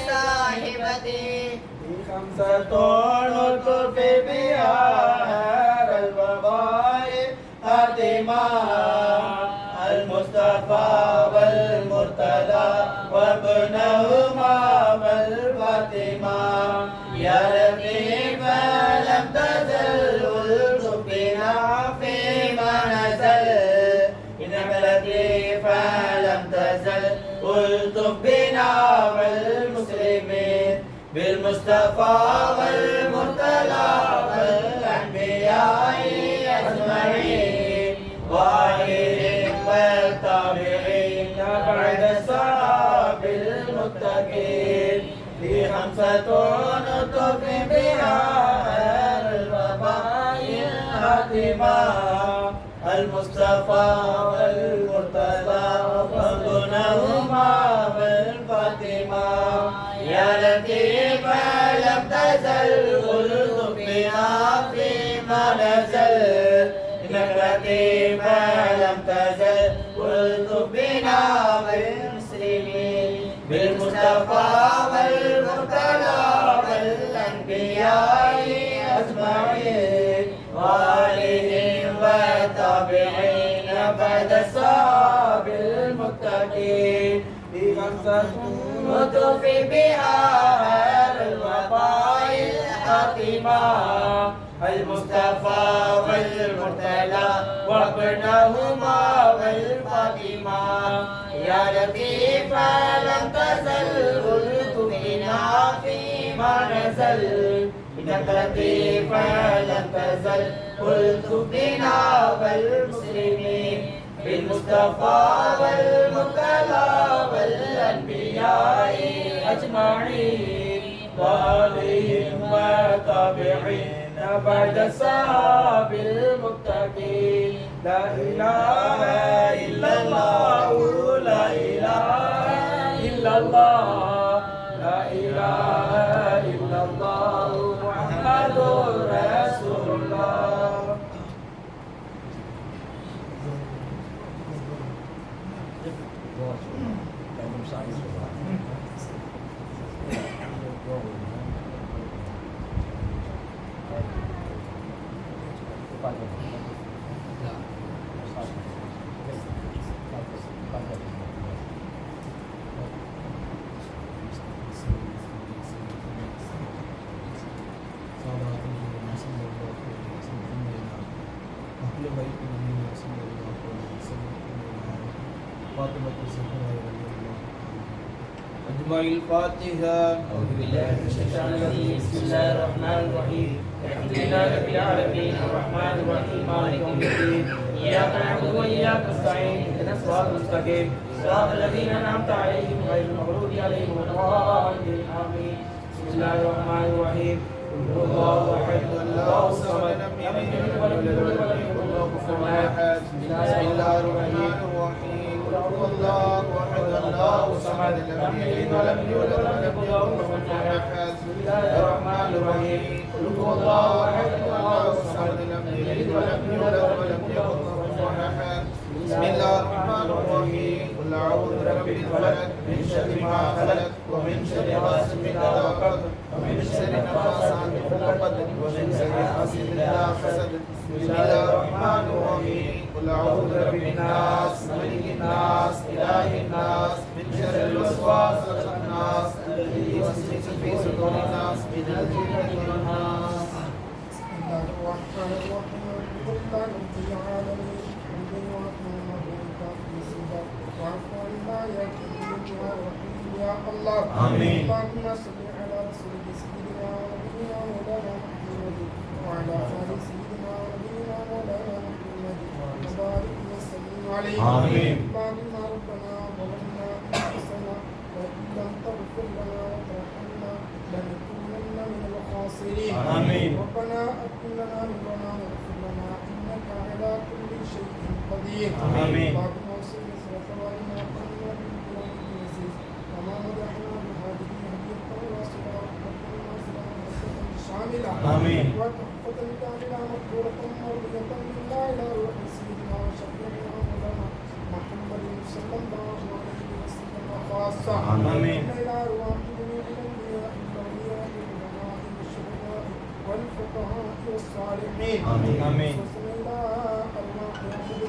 صاحبته خمسة نطف بها الوباء خاتمة المصطفى والمرتضى وابنهما والفاطمة يا لطيف لم تزل الطفنا فيما نزل إنك لطيف لم تزل الطف بنا والمسلمين بالمصطفى والمرتضى والأنبياء أجمعين وآلهم والتابعين بعد الصحاب المتقين في خمسة نطف بها الوباء الخاتمة المصطفى والمرتضى وابنهما والفاطمة يا لطيف لم تزل قلت بنا فيما نزل إنك لطيف لم تزل قلت بنا بالمسلمين بالمصطفى والمرتضى والأنبياء أجمعين وآلهم والتابعين بعد الصحاب المتقين في خمسة نطف بها الوباء الخاتمة المصطفى والمرتضى وابنهما والفاطمة يا لطيف لم تزل قلت بنا فيما نزل إنك لطيف لم تزل قلت بنا والمسلمين بالمصطفى والمرتضى والأنبياء أجمعين وآلهم والتابعين بعد الصحاب المتقين لا إله إلا الله لا إله إلا الله لا إله إلا الله محمد رسول الله أجمع الفاتحة. أعوذ بالله من الشيطان الرجيم. بسم الله الرحمن الرحيم. الحمد لله رب العالمين الرحمن الرحيم مالك يوم الدين. إياك نعبد وإياك نستعين. اهدنا الصراط المستقيم صراط الذين أنعمت عليهم غير المغضوب عليهم ولا الضالين آمين. بسم الله الرحمن الرحيم. قل هو الله أحد الله الصمد لم يلد ولم يولد ولم يكن له كفوا أحد. بسم الله الرحمن الرحيم. قل هو الله أحد الله الصمد لم يلد ولم يولد ولم يكن له كفوا أحد. بسم الله الرحمن الرحيم. قل هو الله أحد الله الصمد لم يلد ولم يولد ولم يكن له كفوا أحد. بسم الله الرحمن الرحيم. قل أعوذ برب الفلق من شر ما خلق ومن شر غاسق إذا وقب ومن شر النفاثات في العقد ومن شر حاسد إذا حسد. بسم الله الرحمن الرحيم. قل أعوذ برب الناس ملك الناس إله الناس من شر الوسواس الخناس الذي يوسوس في صدور الناس من الجنة والناس. بسم الله الرحمن الرحيم. الحمد لله رب العالمين. حمدا وأكرما وإكراما وسجدا وعفوا عما يكون يا رحيم يا الله. آمين. اللهم صل على رسولك سيدنا ونبينا مولانا محمد وعلى آل سيدنا ونبينا مولانا محمد وبارك وسلم عليه. آمين. اللهم ربنا ظلمنا أنفسنا وإن لم تغفر لنا وترحمنا لنكونن من الخاسرين. آمين. ربنا أتم لنا نورنا واغفر لنا إنك على كل شيء قدير. آمين. اللهم وصل مثل ثوابنا وقنا بالكرام العزيز وما مدحنا بهذه الهدية الواصلة رحمة واصلة ورحمة شاملة. آمين. وتحفة كاملة مقبولة مرضية منا إلى روح سيدنا وشفيعنا مولانا محمد صلى الله عليه وسلم خاصة. آمين. إلى أرواح جميع الأنبياء والأولياء والعلماء والشهداء والفقهاء والصالحين. آمين. آمين. إلى أرواح النبي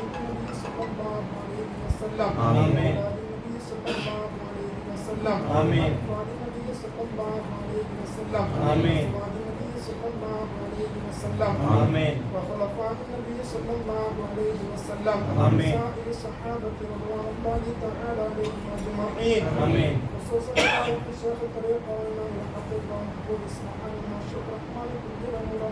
صلى الله عليه وسلم. آمين. وأولاد النبي صلى الله عليه وسلم. آمين. وأطفال النبي صلى الله عليه وسلم. آمين. وأزواج النبي صلى الله عليه وسلم. آمين. وخلفاء النبي صلى الله عليه وسلم. آمين. وسائر الصحابة رضوان الله تعالى عليهم أجمعين. آمين. خصوصا الشيخ الطريقة والإمام الحقيقة ومحبوب إسماعيل والشيخ الرحمن بن جرير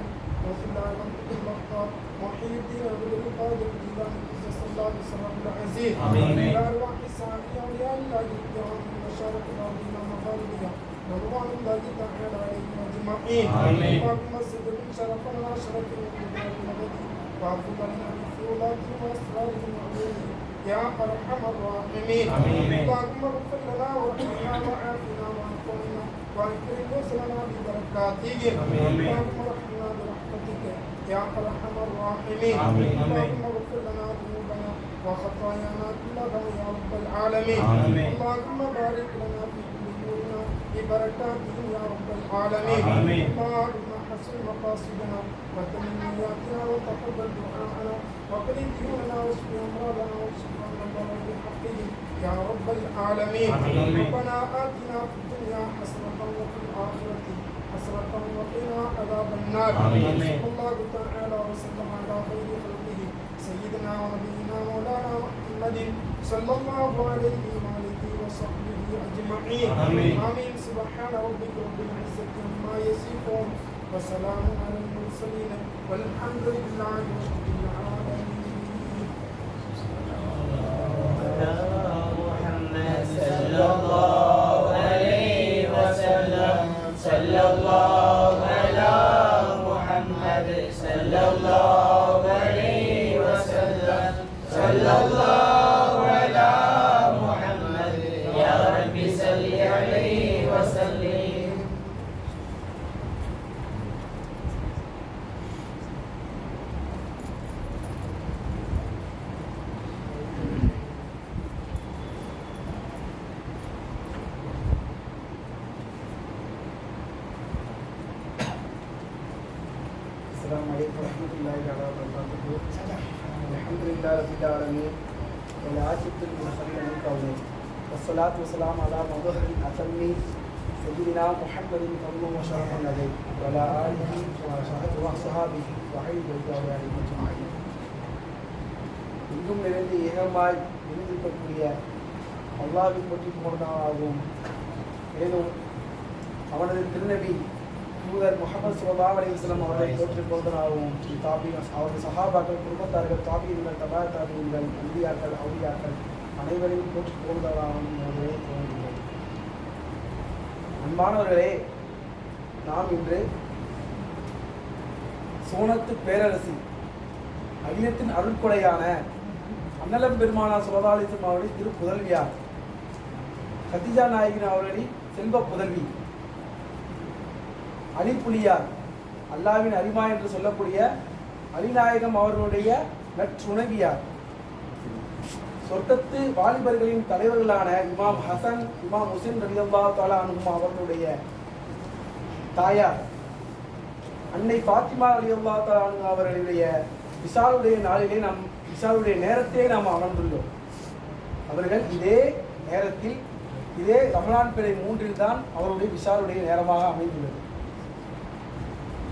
وفي الله منطق المختار محي الدين عبد القادر الجيلاني قدس الله بسره العزيز. آمين. إلى أرواح السامية أولياء الله الكرام من مشارق الأرض إلى مغاربها رضوان الله تعالى عليهم أجمعين. آمين. اللهم صدق شرفا وشرف من المغرب وأفضلنا بفضولاتهم وأسرارهم وعلومهم يا أرحم الراحمين. آمين. اللهم اغفر لنا وارحمنا وعافنا وعافنا واكرم نزلنا ببركاتهم. آمين. اللهم ارحمنا برحمتك يا أرحم الراحمين. آمين. اللهم اغفر لنا ذنوبنا وخطايانا كلها يا رب العالمين. آمين. اللهم بارك لنا في أمورنا ببركاتهم يا رب العالمين. آمين. اللهم حسن مقاصدنا وتمنياتنا وتقبل دعاءنا وقل ديوننا واشف امراضنا واشف امراضنا بحقه يا رب العالمين. آمين. ربنا آتنا في الدنيا حسنة وفي الآخرة حسنة وقنا عذاب النار. آمين. صلى الله تعالى وسلم على خير خلقه سيدنا ونبينا مولانا محمد صلى الله عليه وآله وصحبه أجمعين. آمين. آمين. سبحان ربك رب العزة عما يصفون وسلام على المرسلين والحمد لله رب العالمين. محمد صلى الله عليه وسلم صلى الله على محمد صلى الله عليه وسلم صلى الله على محمد يا رب صل عليه وسلم. السلام عليكم ورحمة الله تعالى وبركاته. الحمد لله رب العالمين والعاقبة للمتقين من قوله والصلاة والسلام على مظهر الأتم سيدنا محمد فضل وشرف النبي وعلى آله وصحبه وحيد الجوار أجمعين. இங்கும் நிறைந்து ஏகமாய் இருந்திருக்கக்கூடிய அல்லாஹ்வை பற்றி புகழ்ந்தாலும் ஏதும் அவனது திருநபி தூதர் முகமது ஸல்லல்லாஹு அலைஹி வஸல்லம் அவர்களை போற்றிப் போதனாகவும் அவரது சஹாபாக்கள் குடும்பத்தார்கள் தாபியீன்கள் தபா தாபியீன்கள் அன்பியாக்கள் அவுலியாக்கள் அனைவரையும் போற்றிப் போதனாகவும் அவர்களே தோன்றுகிறோம். அன்பானவர்களே, நாம் இன்று சோனத்து பேரரசி அகிலத்தின் அருள்கொடையான அன்னலம் பெருமானார் ஸல்லல்லாஹு அலைஹி வஸல்லம் அவருடைய திரு புதல்வியார் கதீஜா நாயகின் அவர்களின் செல்வ புதல்வி அலிப்புலியார் அல்லாவின் அரிமா என்று சொல்லக்கூடிய அலிநாயகம் அவர்களுடைய நற்றுணவியார் சொர்க்கத்து வாலிபர்களின் தலைவர்களான இமாம் ஹசன் இமாம் ஹுசைன் ரலியல்லாஹு தஆலா அன்ஹுமா அவர்களுடைய தாயார் அன்னை ஃபாத்திமா ரலியல்லாஹு தஆலா அன்ஹா அவர்களுடைய விஷாலுடைய நாளிலே விஷாலுடைய நேரத்திலே நாம் அமர்ந்துள்ளோம். அவர்கள் இதே நேரத்தில் இதே ரமலான் பிறை 3 தான் அவருடைய விஷாலுடைய நேரமாக அமைந்துள்ளது.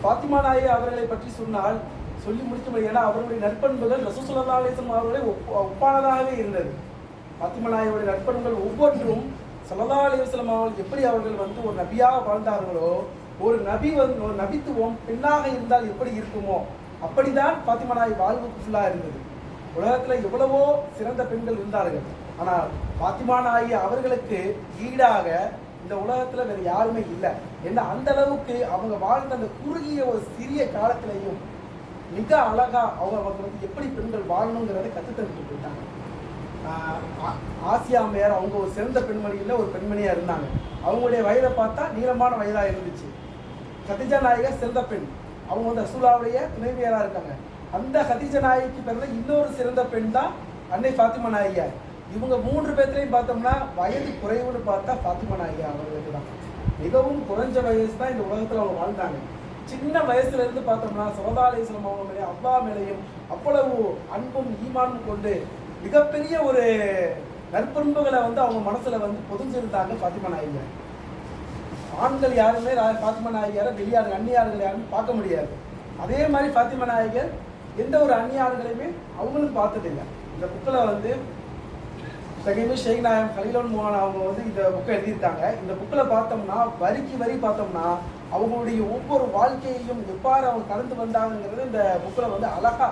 ஃபாத்திமா நாயகி அவர்களை பற்றி சொன்னால் சொல்லி முடிக்க முடியாது. அவருடைய நற்பண்புகள் ரசூல் ஸல்லல்லாஹு அலைஹி வஸல்லம் அவர்களை ஒப்பானதாகவே இருந்தது. ஃபாத்திமா நாயகியுடைய நற்பண்புகள் ஒவ்வொன்றும் ஸல்லல்லாஹு அலைஹி வஸல்லம் அவர்கள் எப்படி அவர்கள் ஒரு நபியாக வாழ்ந்தார்களோ, ஒரு நபித்துவம் பெண்ணாக இருந்தால் எப்படி இருக்குமோ அப்படிதான் ஃபாத்திமா நாயகி வாழ்வுக்கு ஃபுல்லாக இருந்தது. உலகத்தில் எவ்வளவோ சிறந்த பெண்கள் இருந்தார்கள், ஆனால் ஃபாத்திமா நாயகி அவர்களுக்கு ஈடாக இந்த உலகத்தில் வேறு யாருமே இல்லை. ஏன்னா அந்த அளவுக்கு அவங்க வாழ்ந்த அந்த குறுகிய ஒரு சிறிய காலத்திலையும் மிக அழகா அவங்க எப்படி பெண்கள் வாழணுங்கிறத கற்றுத்தந்துட்டு போயிட்டாங்க. ஆசியா மேயர் அவங்க ஒரு சிறந்த பெண்மணியில் ஒரு பெண்மணியாக இருந்தாங்க. அவங்களுடைய வயதை பார்த்தா நீளமான வயதாக இருந்துச்சு. கதீஜா நாயகா சிறந்த பெண், அவங்க ரசூலுல்லாஹ்வுடைய துணைவியராக இருக்காங்க. அந்த கதீஜா நாயகிக்கு பிறகு இன்னொரு சிறந்த பெண் தான் அன்னை ஃபாத்திமா நாயகியார். இவங்க 3 பேர்த்தையும் பார்த்தோம்னா வயது குறைவுன்னு பார்த்தா ஃபாத்திமா நாயகி அவர்களுக்கு தான் மிகவும் குறைஞ்ச வயசு தான் இந்த உலகத்தில் அவங்க வாழ்ந்தாங்க. சின்ன வயசுல இருந்து பார்த்தோம்னா ஸல்லல்லாஹு அலைஹி வஸல்லம் அவங்க மேலே அல்லாஹ் மேலேயும் அவ்வளவு அன்பும் ஈமானும் கொண்டு மிகப்பெரிய ஒரு நற்பண்புகளை அவங்க மனசுல பொதிஞ்சிருந்தாங்க ஃபாத்திமா நாயகியார். ஆண்கள் யாருமே ஃபாத்திமா நாயகியாரை வெளியாடு அந்நியார்கள் யாருமே பார்க்க முடியாது. அதே மாதிரி ஃபாத்திமா நாயகர் எந்த ஒரு அந்நியார்களையுமே அவங்களும் பார்த்ததில்லை. இந்த புக்கில் சகிமி ஷேக் நாயம் கலீலுல் முஹான் அவங்க இந்த புக்கை எழுதியிருக்காங்க. இந்த புக்கில் பார்த்தோம்னா வரிக்கு வரி பார்த்தோம்னா அவங்களுடைய ஒவ்வொரு வாழ்க்கையையும் எவ்வாறு அவங்க கடந்து வந்தாங்கிறது இந்த புக்கில் அழகா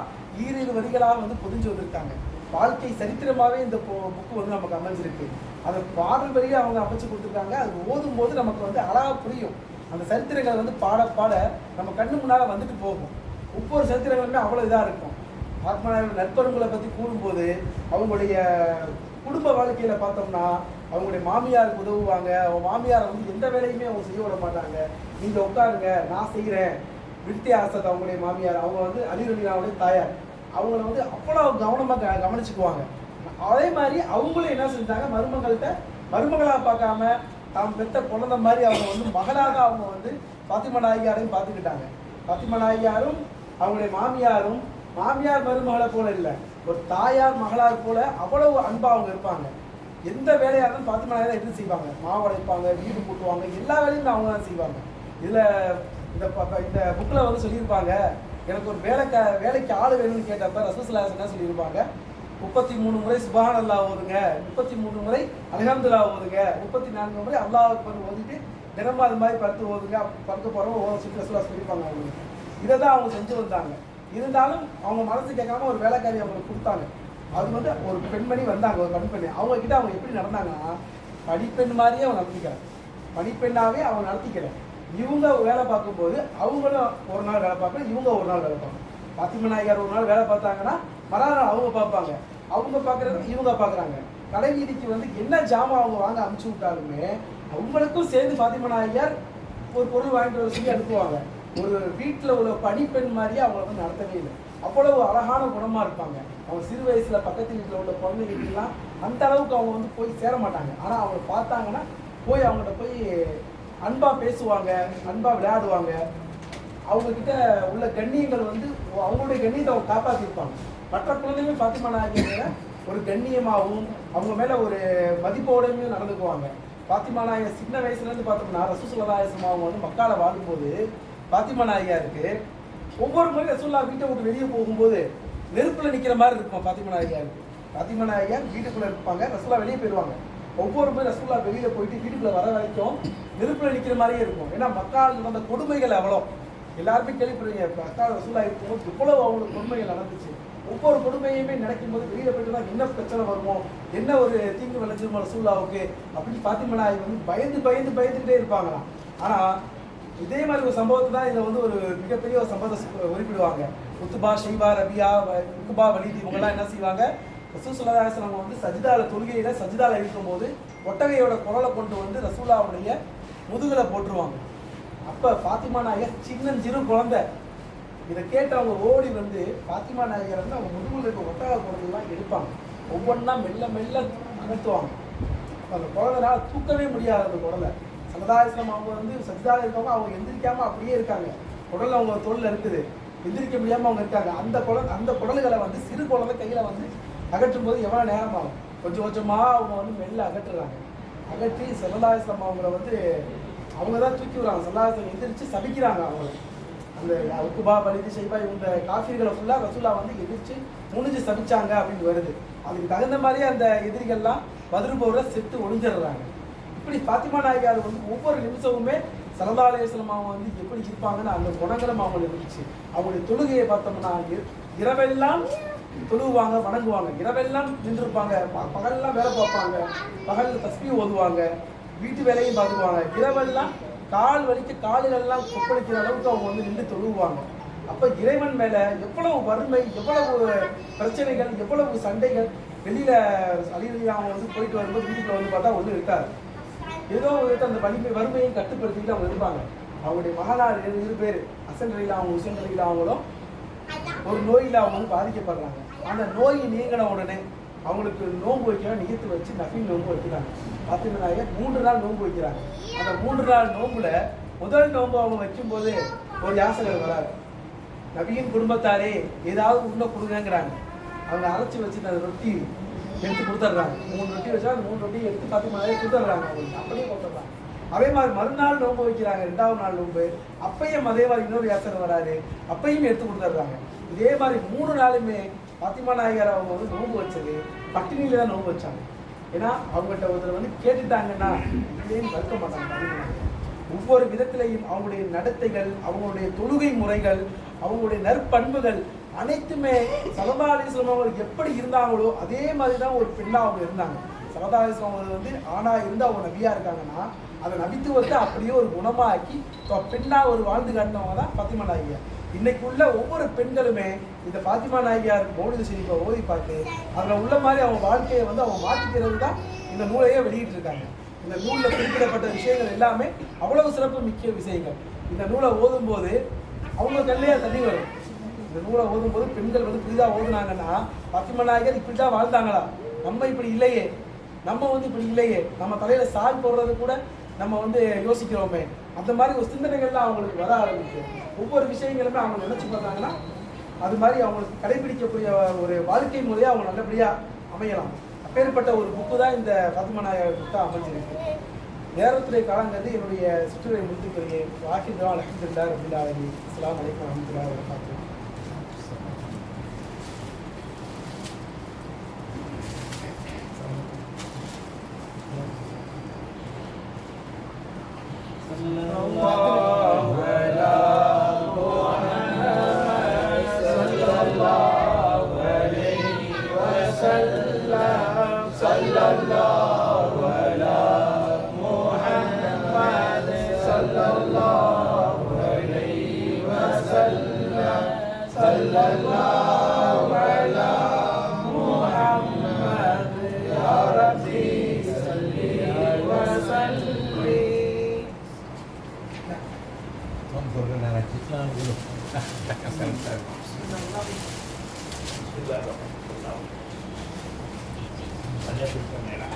ஈரிரு வரிகளாக பொதிஞ்சு வந்திருக்காங்க. வாழ்க்கை சரித்திரமாகவே இந்த புக்கு நமக்கு அமைஞ்சிருக்கு. அதை பாடல் வரியை அவங்க அமைச்சு கொடுத்துருக்காங்க. அது ஓதும் போது நமக்கு அழகா புரியும். அந்த சரித்திரங்கள் பாட பாட நம்ம கண்ணு முன்னால் வந்துட்டு போகும். ஒவ்வொரு சரித்திரங்களுமே அவ்வளோ இதாக இருக்கும். ஃபாத்திமா நாயகி நற்பண்புகளை பற்றி கூறும்போது அவங்களுடைய குடும்ப வாழ்க்கையில் பார்த்தோம்னா அவங்களுடைய மாமியாருக்கு உதவுவாங்க. அவங்க மாமியாரை எந்த வேலையுமே அவங்க செய்ய விட மாட்டாங்க. நீங்கள் உட்காருங்க நான் செய்கிறேன். விருத்தி ஆசத் அவங்களுடைய மாமியார், அவங்க அலி ரலியல்லாஹுடைய தாயார், அவங்கள அவ்வளோ கவனமாக கவனிச்சுக்குவாங்க. அதே மாதிரி அவங்களும் என்ன செஞ்சாங்க, மருமகளாக பார்க்காம தாம் பெற்ற குழந்தை மாதிரி அவங்க மகளாக அவங்க ஃபாத்திமா நாயகியாரையும் பார்த்துக்கிட்டாங்க. ஃபாத்திமா நாயகியாரும் அவங்களுடைய மாமியார் மருமகளை போல இல்லை, ஒரு தாயார் மகளார் போல அவ்வளவு அன்பா அவங்க இருப்பாங்க. எந்த வேலையாக இருந்தாலும் ஃபாத்திமா நாயகி தான் எடுத்து செய்வாங்க. மாவு அடைப்பாங்க, வீடு கூட்டுவாங்க, எல்லா வேலையுமே அவங்க தான் செய்வாங்க. இதில் இந்த புக்கில் சொல்லியிருப்பாங்க, எனக்கு ஒரு வேலைக்கு ஆள் வேணும்னு கேட்டப்ப ரசூலுல்லாஹி ஸல்லல்லாஹு அலைஹி வஸல்லம் என்ன சொல்லியிருப்பாங்க, 33 முறை சுப்ஹானல்லாஹ் ஓதுங்க, 33 முறை அல்ஹம்துலில்லாஹ் ஓதுங்க, 34 முறை அல்லாஹ் அக்பர் ஓதிட்டு தினமும் அது மாதிரி படுக்க போகிறவங்க ஓத சொல்லி ரசூலுல்லாஹ் சொல்லியிருப்பாங்க. அவங்களுக்கு இதை தான் அவங்க செஞ்சு வந்தாங்க. இருந்தாலும் அவங்க மனசு கேட்காம ஒரு வேலைக்காரி அவங்களுக்கு கொடுத்தாங்க. அது ஒரு பெண்மணி வந்தாங்க, ஒரு பணிப்பெண். அவங்க கிட்ட அவங்க எப்படி நடந்தாங்கன்னா படிப்பெண் மாதிரியே அவங்க நடத்திக்கிறாங்க. பணிப்பெண்ணாவே அவங்க நடத்திக்கிறேன். இவங்க வேலை பார்க்கும்போது அவங்களும் ஒரு நாள் வேலை பார்க்கணும், இவங்க ஒரு நாள் வேலை பார்க்கணும். ஃபாத்திமா நாயகியார் ஒரு நாள் வேலை பார்த்தாங்கன்னா மறுநாள் அவங்க பார்ப்பாங்க, அவங்க பார்க்குறது இவங்க பார்க்குறாங்க. கடை வீதிக்கு என்ன ஜாமான் அவங்க வாங்க அனுப்பிச்சு விட்டாலுமே அவங்களுக்கும் சேர்ந்து ஃபாத்திமா நாயகியார் ஒரு பொருள் வாங்கிட்டு வர சொல்லி அனுப்புவாங்க. ஒரு வீட்டில் உள்ள பணிப்பெண் மாதிரியே அவங்கள நடத்தவே இல்லை. அவ்வளவு அழகான குணமாக இருப்பாங்க. அவங்க சிறு வயசில் பக்கத்து வீட்டில் உள்ள குழந்தைகளுக்கெல்லாம் அந்த அளவுக்கு அவங்க போய் சேர மாட்டாங்க. ஆனால் அவங்க பார்த்தாங்கன்னா போய் அவங்கள்ட்ட போய் அன்பாக பேசுவாங்க, அன்பாக விளையாடுவாங்க. அவங்கக்கிட்ட உள்ள கண்ணியங்கள் அவங்களுடைய கண்ணியத்தை அவங்க காப்பாற்றிருப்பாங்க. மற்ற குழந்தைங்க ஃபாத்திமா நாயகியை ஒரு கண்ணியமாகவும் அவங்க மேலே ஒரு மதிப்போடையும் நடந்துக்குவாங்க. ஃபாத்திமா நாயகி சின்ன வயசுலேருந்து பார்த்தோம்னா ரசூலுல்லாஹி ஸல்லல்லாஹு அலைஹி வஸல்லம் அவங்க மக்கால வாழும்போது ஃபாத்திமா நாயகியாருக்கு ஒவ்வொரு முறை ரசூலுல்லாஹ் வீட்டை விட்டு வெளியே போகும்போது நெருப்பில் நிற்கிற மாதிரி இருக்கும். ஃபாத்திமா நாயகியாருக்கு வீட்டுக்குள்ளே இருப்பாங்க, ரசூலுல்லாஹ் வெளியே போயிடுவாங்க. ஒவ்வொரு முறை ரசூலுல்லாஹ் வெளியில் போயிட்டு வீட்டுக்குள்ளே வர வரைக்கும் நெருப்பில் நிற்கிற மாதிரியே இருக்கும். ஏன்னா மக்கள் நடந்த கொடுமைகள் எவ்வளோ எல்லாருமே கேள்விப்படுறீங்க. மக்கள் ரசூலுல்லாஹ் இருக்கும்போது இவ்வளவு அவங்களுக்கு கொடுமைகள் நடந்துச்சு. ஒவ்வொரு கொடுமையுமே நினைக்கும் போது வெளியில் போயிட்டு தான் என்ன பிரச்சனை வருமோ, என்ன ஒரு தீங்கு விளைஞ்சிருமோ ரசூலுல்லாஹ்வுக்கு அப்படின்னு ஃபாத்திமா நாயகி வந்து பயந்துக்கிட்டே இருப்பாங்களாம். ஆனால் இதே மாதிரி ஒரு சம்பவத்தை தான் இதில் வந்து ஒரு மிகப்பெரிய ஒரு சம்பவத்தை குறிப்பிடுவாங்க. உத்துபா, ஷைபா, ரபியா, உக்குபா, வலீத் இவங்கெல்லாம் என்ன செய்வாங்க, ரசூல் ஸல்லல்லாஹு அலைஹி வஸல்லம் வந்து சஜிதால இருக்கும்போது ஒட்டகையோட குரலை கொண்டு வந்து ரசூலுல்லாஹ்வுடைய முதுகுல போட்டுருவாங்க. அப்போ ஃபாத்திமா நாயகர் சிறு குழந்தை இதை கேட்டு அவங்க ஓடி வந்து ஃபாத்திமா நாயகர் வந்து அவங்க முதுகுல இருக்க ஒட்டக குரல்லாம் எடுப்பாங்க. ஒவ்வொன்றா மெல்ல அகற்றுவாங்க. அந்த குழந்தைனால தூக்கவே முடியாது. அந்த குடலை ஸல்லல்லாஹு அலைஹி வஸல்லம் அவங்க வந்து சஜிதால இருக்கவங்க அவங்க எந்திரிக்காம அப்படியே இருக்காங்க. குடல் அவங்க தோல்ல இருக்குது, எந்திரிக்க முடியாமல் அவங்க இருக்காங்க. அந்த குடல்களை வந்து சிறு குழந்தை கையில் வந்து அகற்றும் போது எவ்வளோ நேரம் ஆகும். கொஞ்சமாக அவங்க வந்து மெல்ல அகற்றுறாங்க. அகற்றி ஸல்லல்லாஹு அலைஹி வஸல்லம் அவங்கள வந்து அவங்க தான் தூக்கி விடுறாங்க. ஸல்லல்லாஹு அலைஹி வஸல்லம் எந்திரிச்சு சபிக்கிறாங்க. அவங்கள அந்த உக்குபா, வலீத், ஷைபா இந்த காஃபிர்களை ஃபுல்லாக ரசூலுல்லாஹ் வந்து எதிர்த்து முனிஞ்சு சபிச்சாங்க அப்படின்னு வருது. அதுக்கு தகுந்த மாதிரியே அந்த எதிரிகள்லாம் பதில் போகிற செத்து ஒளிஞ்சிடுறாங்க. இப்படி ஃபாத்திமா நாயகியார் வந்து ஒவ்வொரு நிமிஷமுமே ஸல்லல்லாஹு அலைஹி வஸல்லம் அவங்க வந்து எப்படி இருப்பாங்கன்னு அந்த குணங்களும் அவங்களுக்கு இருந்துச்சு. அவங்களுடைய தொழுகையை பார்த்தோம்னா இரவெல்லாம் தொழுவாங்க, வணங்குவாங்க, இரவெல்லாம் நின்றுருப்பாங்க, பகல்லாம் வேலை பார்ப்பாங்க, பகலில் தஸ்பீஹ் ஓதுவாங்க, வீட்டு வேலையும் பார்த்துக்குவாங்க, இரவெல்லாம் கால் வலிக்க கால்களெல்லாம் கொப்பளிக்கிற அளவுக்கு அவங்க வந்து நின்று தொழுவாங்க. அப்போ இறைவன் மேலே எவ்வளவு வறுமை, எவ்வளவு பிரச்சனைகள், எவ்வளவு சண்டைகள். வெளியில் அலிரலியல்லாஹு அவங்க வந்து போயிட்டு வரும்போது வீட்டுக்குள்ள வந்து பார்த்தா ஒன்றும் இருக்காது. ஏதோ அந்த வறுமையை கட்டுப்படுத்திக்கிட்டு அவங்க இருப்பாங்க. அவங்களுடைய மகனார் 2 பேர் ஹசன் ரலியல்லாஹு அவங்க, ஹுசைன் ரலியல்லாஹு அவங்களும் ஒரு நோயில் அவங்க வந்து பாதிக்கப்படுறாங்க. அந்த நோய் நீங்கின உடனே அவங்களுக்கு நோன்பு வைக்கலாம் நியத்து வச்சு நஃபீல் நோன்பு வைக்கிறாங்க. ஃபாத்திமா நாயகர் 3 நாள் நோன்பு வைக்கிறாங்க. அந்த 3 நாள் நோன்புல முதல் நோன்பு அவங்க வைக்கும்போது ஒரு யாசகர் வராரு, நபியின் குடும்பத்தாரே ஏதாவது உண்மை கொடுங்கிறாங்க. அவங்க அரைச்சி வச்சு அந்த ரொட்டி எடுத்து கொடுத்துட்றாங்க. 3 ரொட்டி வச்சா அந்த 3 ரொட்டியை எடுத்து ஃபாத்திமா நாயகர் கொடுத்துட்றாங்க. அவங்களுக்கு அப்படியே கொடுத்துட்றாங்க. அதே மாதிரி மறுநாள் நோன்பு வைக்கிறாங்க, 2வது நாள் நோன்பு. அப்பையும் அதே மாதிரி இன்னொரு யாசகர் வராரு, அப்பையும் எடுத்து கொடுத்துட்றாங்க. இதே மாதிரி 3 நாளுமே ஃபாத்திமா நாயகர் அவங்க வந்து நோன்பு வச்சது பட்டினியில தான் நோன்பு வச்சாங்க. ஏன்னா அவங்ககிட்ட ஒருத்தர் வந்து கேட்டுட்டாங்கன்னா இல்லைன்னு மறுக்க மாட்டாங்க. ஒவ்வொரு விதத்திலையும் அவங்களுடைய நடத்தைகள், அவங்களுடைய தொழுகை முறைகள், அவங்களுடைய நற்பண்புகள் அனைத்துமே ஸல்லல்லாஹு அலைஹி வஸல்லம் அவங்களுக்கு எப்படி இருந்தாங்களோ அதே மாதிரி தான் ஒரு பெண்ணா அவங்க இருந்தாங்க. ஸல்லல்லாஹு அலைஹி வஸல்லம் அவங்க வந்து ஆணா இருந்து அவங்க நபியா இருக்காங்கன்னா அந்த நபித்துவத்தை அப்படியே ஒரு குணமாக்கி பெண்ணா ஒரு வாழ்ந்து காட்டினவங்க தான் ஃபாத்திமா நாயகியார். இன்னைக்கு உள்ள ஒவ்வொரு பெண்களுமே இந்த ஃபாத்திமா நாயகியார் மௌலிது ஷரீஃபை ஓதி பார்த்து அதில் உள்ள மாதிரி அவங்க வாழ்க்கையை வந்து அவங்க மாற்றிக்கிறது தான் இந்த நூலையே வெளியிட்டிருக்காங்க. இந்த நூலில் குறிப்பிடப்பட்ட விஷயங்கள் எல்லாமே அவ்வளவு சிறப்பு மிக்க விஷயங்கள். இந்த நூலை ஓதும்போது அவங்க கல்லையே தண்ணி வரும். இந்த நூலை ஓதும்போது பெண்கள் வந்து புதிதாக ஓதுனாங்கன்னா ஃபாத்திமா நாயகியார் இப்படி தான் வாழ்ந்தாங்களா, நம்ம இப்படி இல்லையே, நம்ம வந்து இப்படி இல்லையே, நம்ம தலையில் சால் போடுறது கூட நம்ம வந்து யோசிக்கிறோமே, அந்த மாதிரி ஒரு சிந்தனைகள்லாம் அவங்களுக்கு வர ஆரம்பிச்சு ஒவ்வொரு விஷயங்களுமே அவங்க நினச்சி பார்த்தாங்கன்னா அது மாதிரி அவங்களுக்கு கடைபிடிக்கக்கூடிய ஒரு வாழ்க்கை முறையாக அவங்க நல்லபடியாக அமையலாம். அப்பேற்பட்ட ஒரு புக்கு தான் இந்த ஃபாத்திமா நாயகியார் புக்காக அமைஞ்சிருக்கு. நேரத்துடைய காலங்கிறது என்னுடைய சுற்றுரை முடித்துக்கிறேன். வாக்கிதான் அல்ஹம்துலில்லாஹி ரப்பில் ஆலமீன். அஸ்ஸலாமு அலைக்கும் வரஹ்மத்துல்லாஹி வபரகாத்துஹு. Bismillahirrahmanirrahim.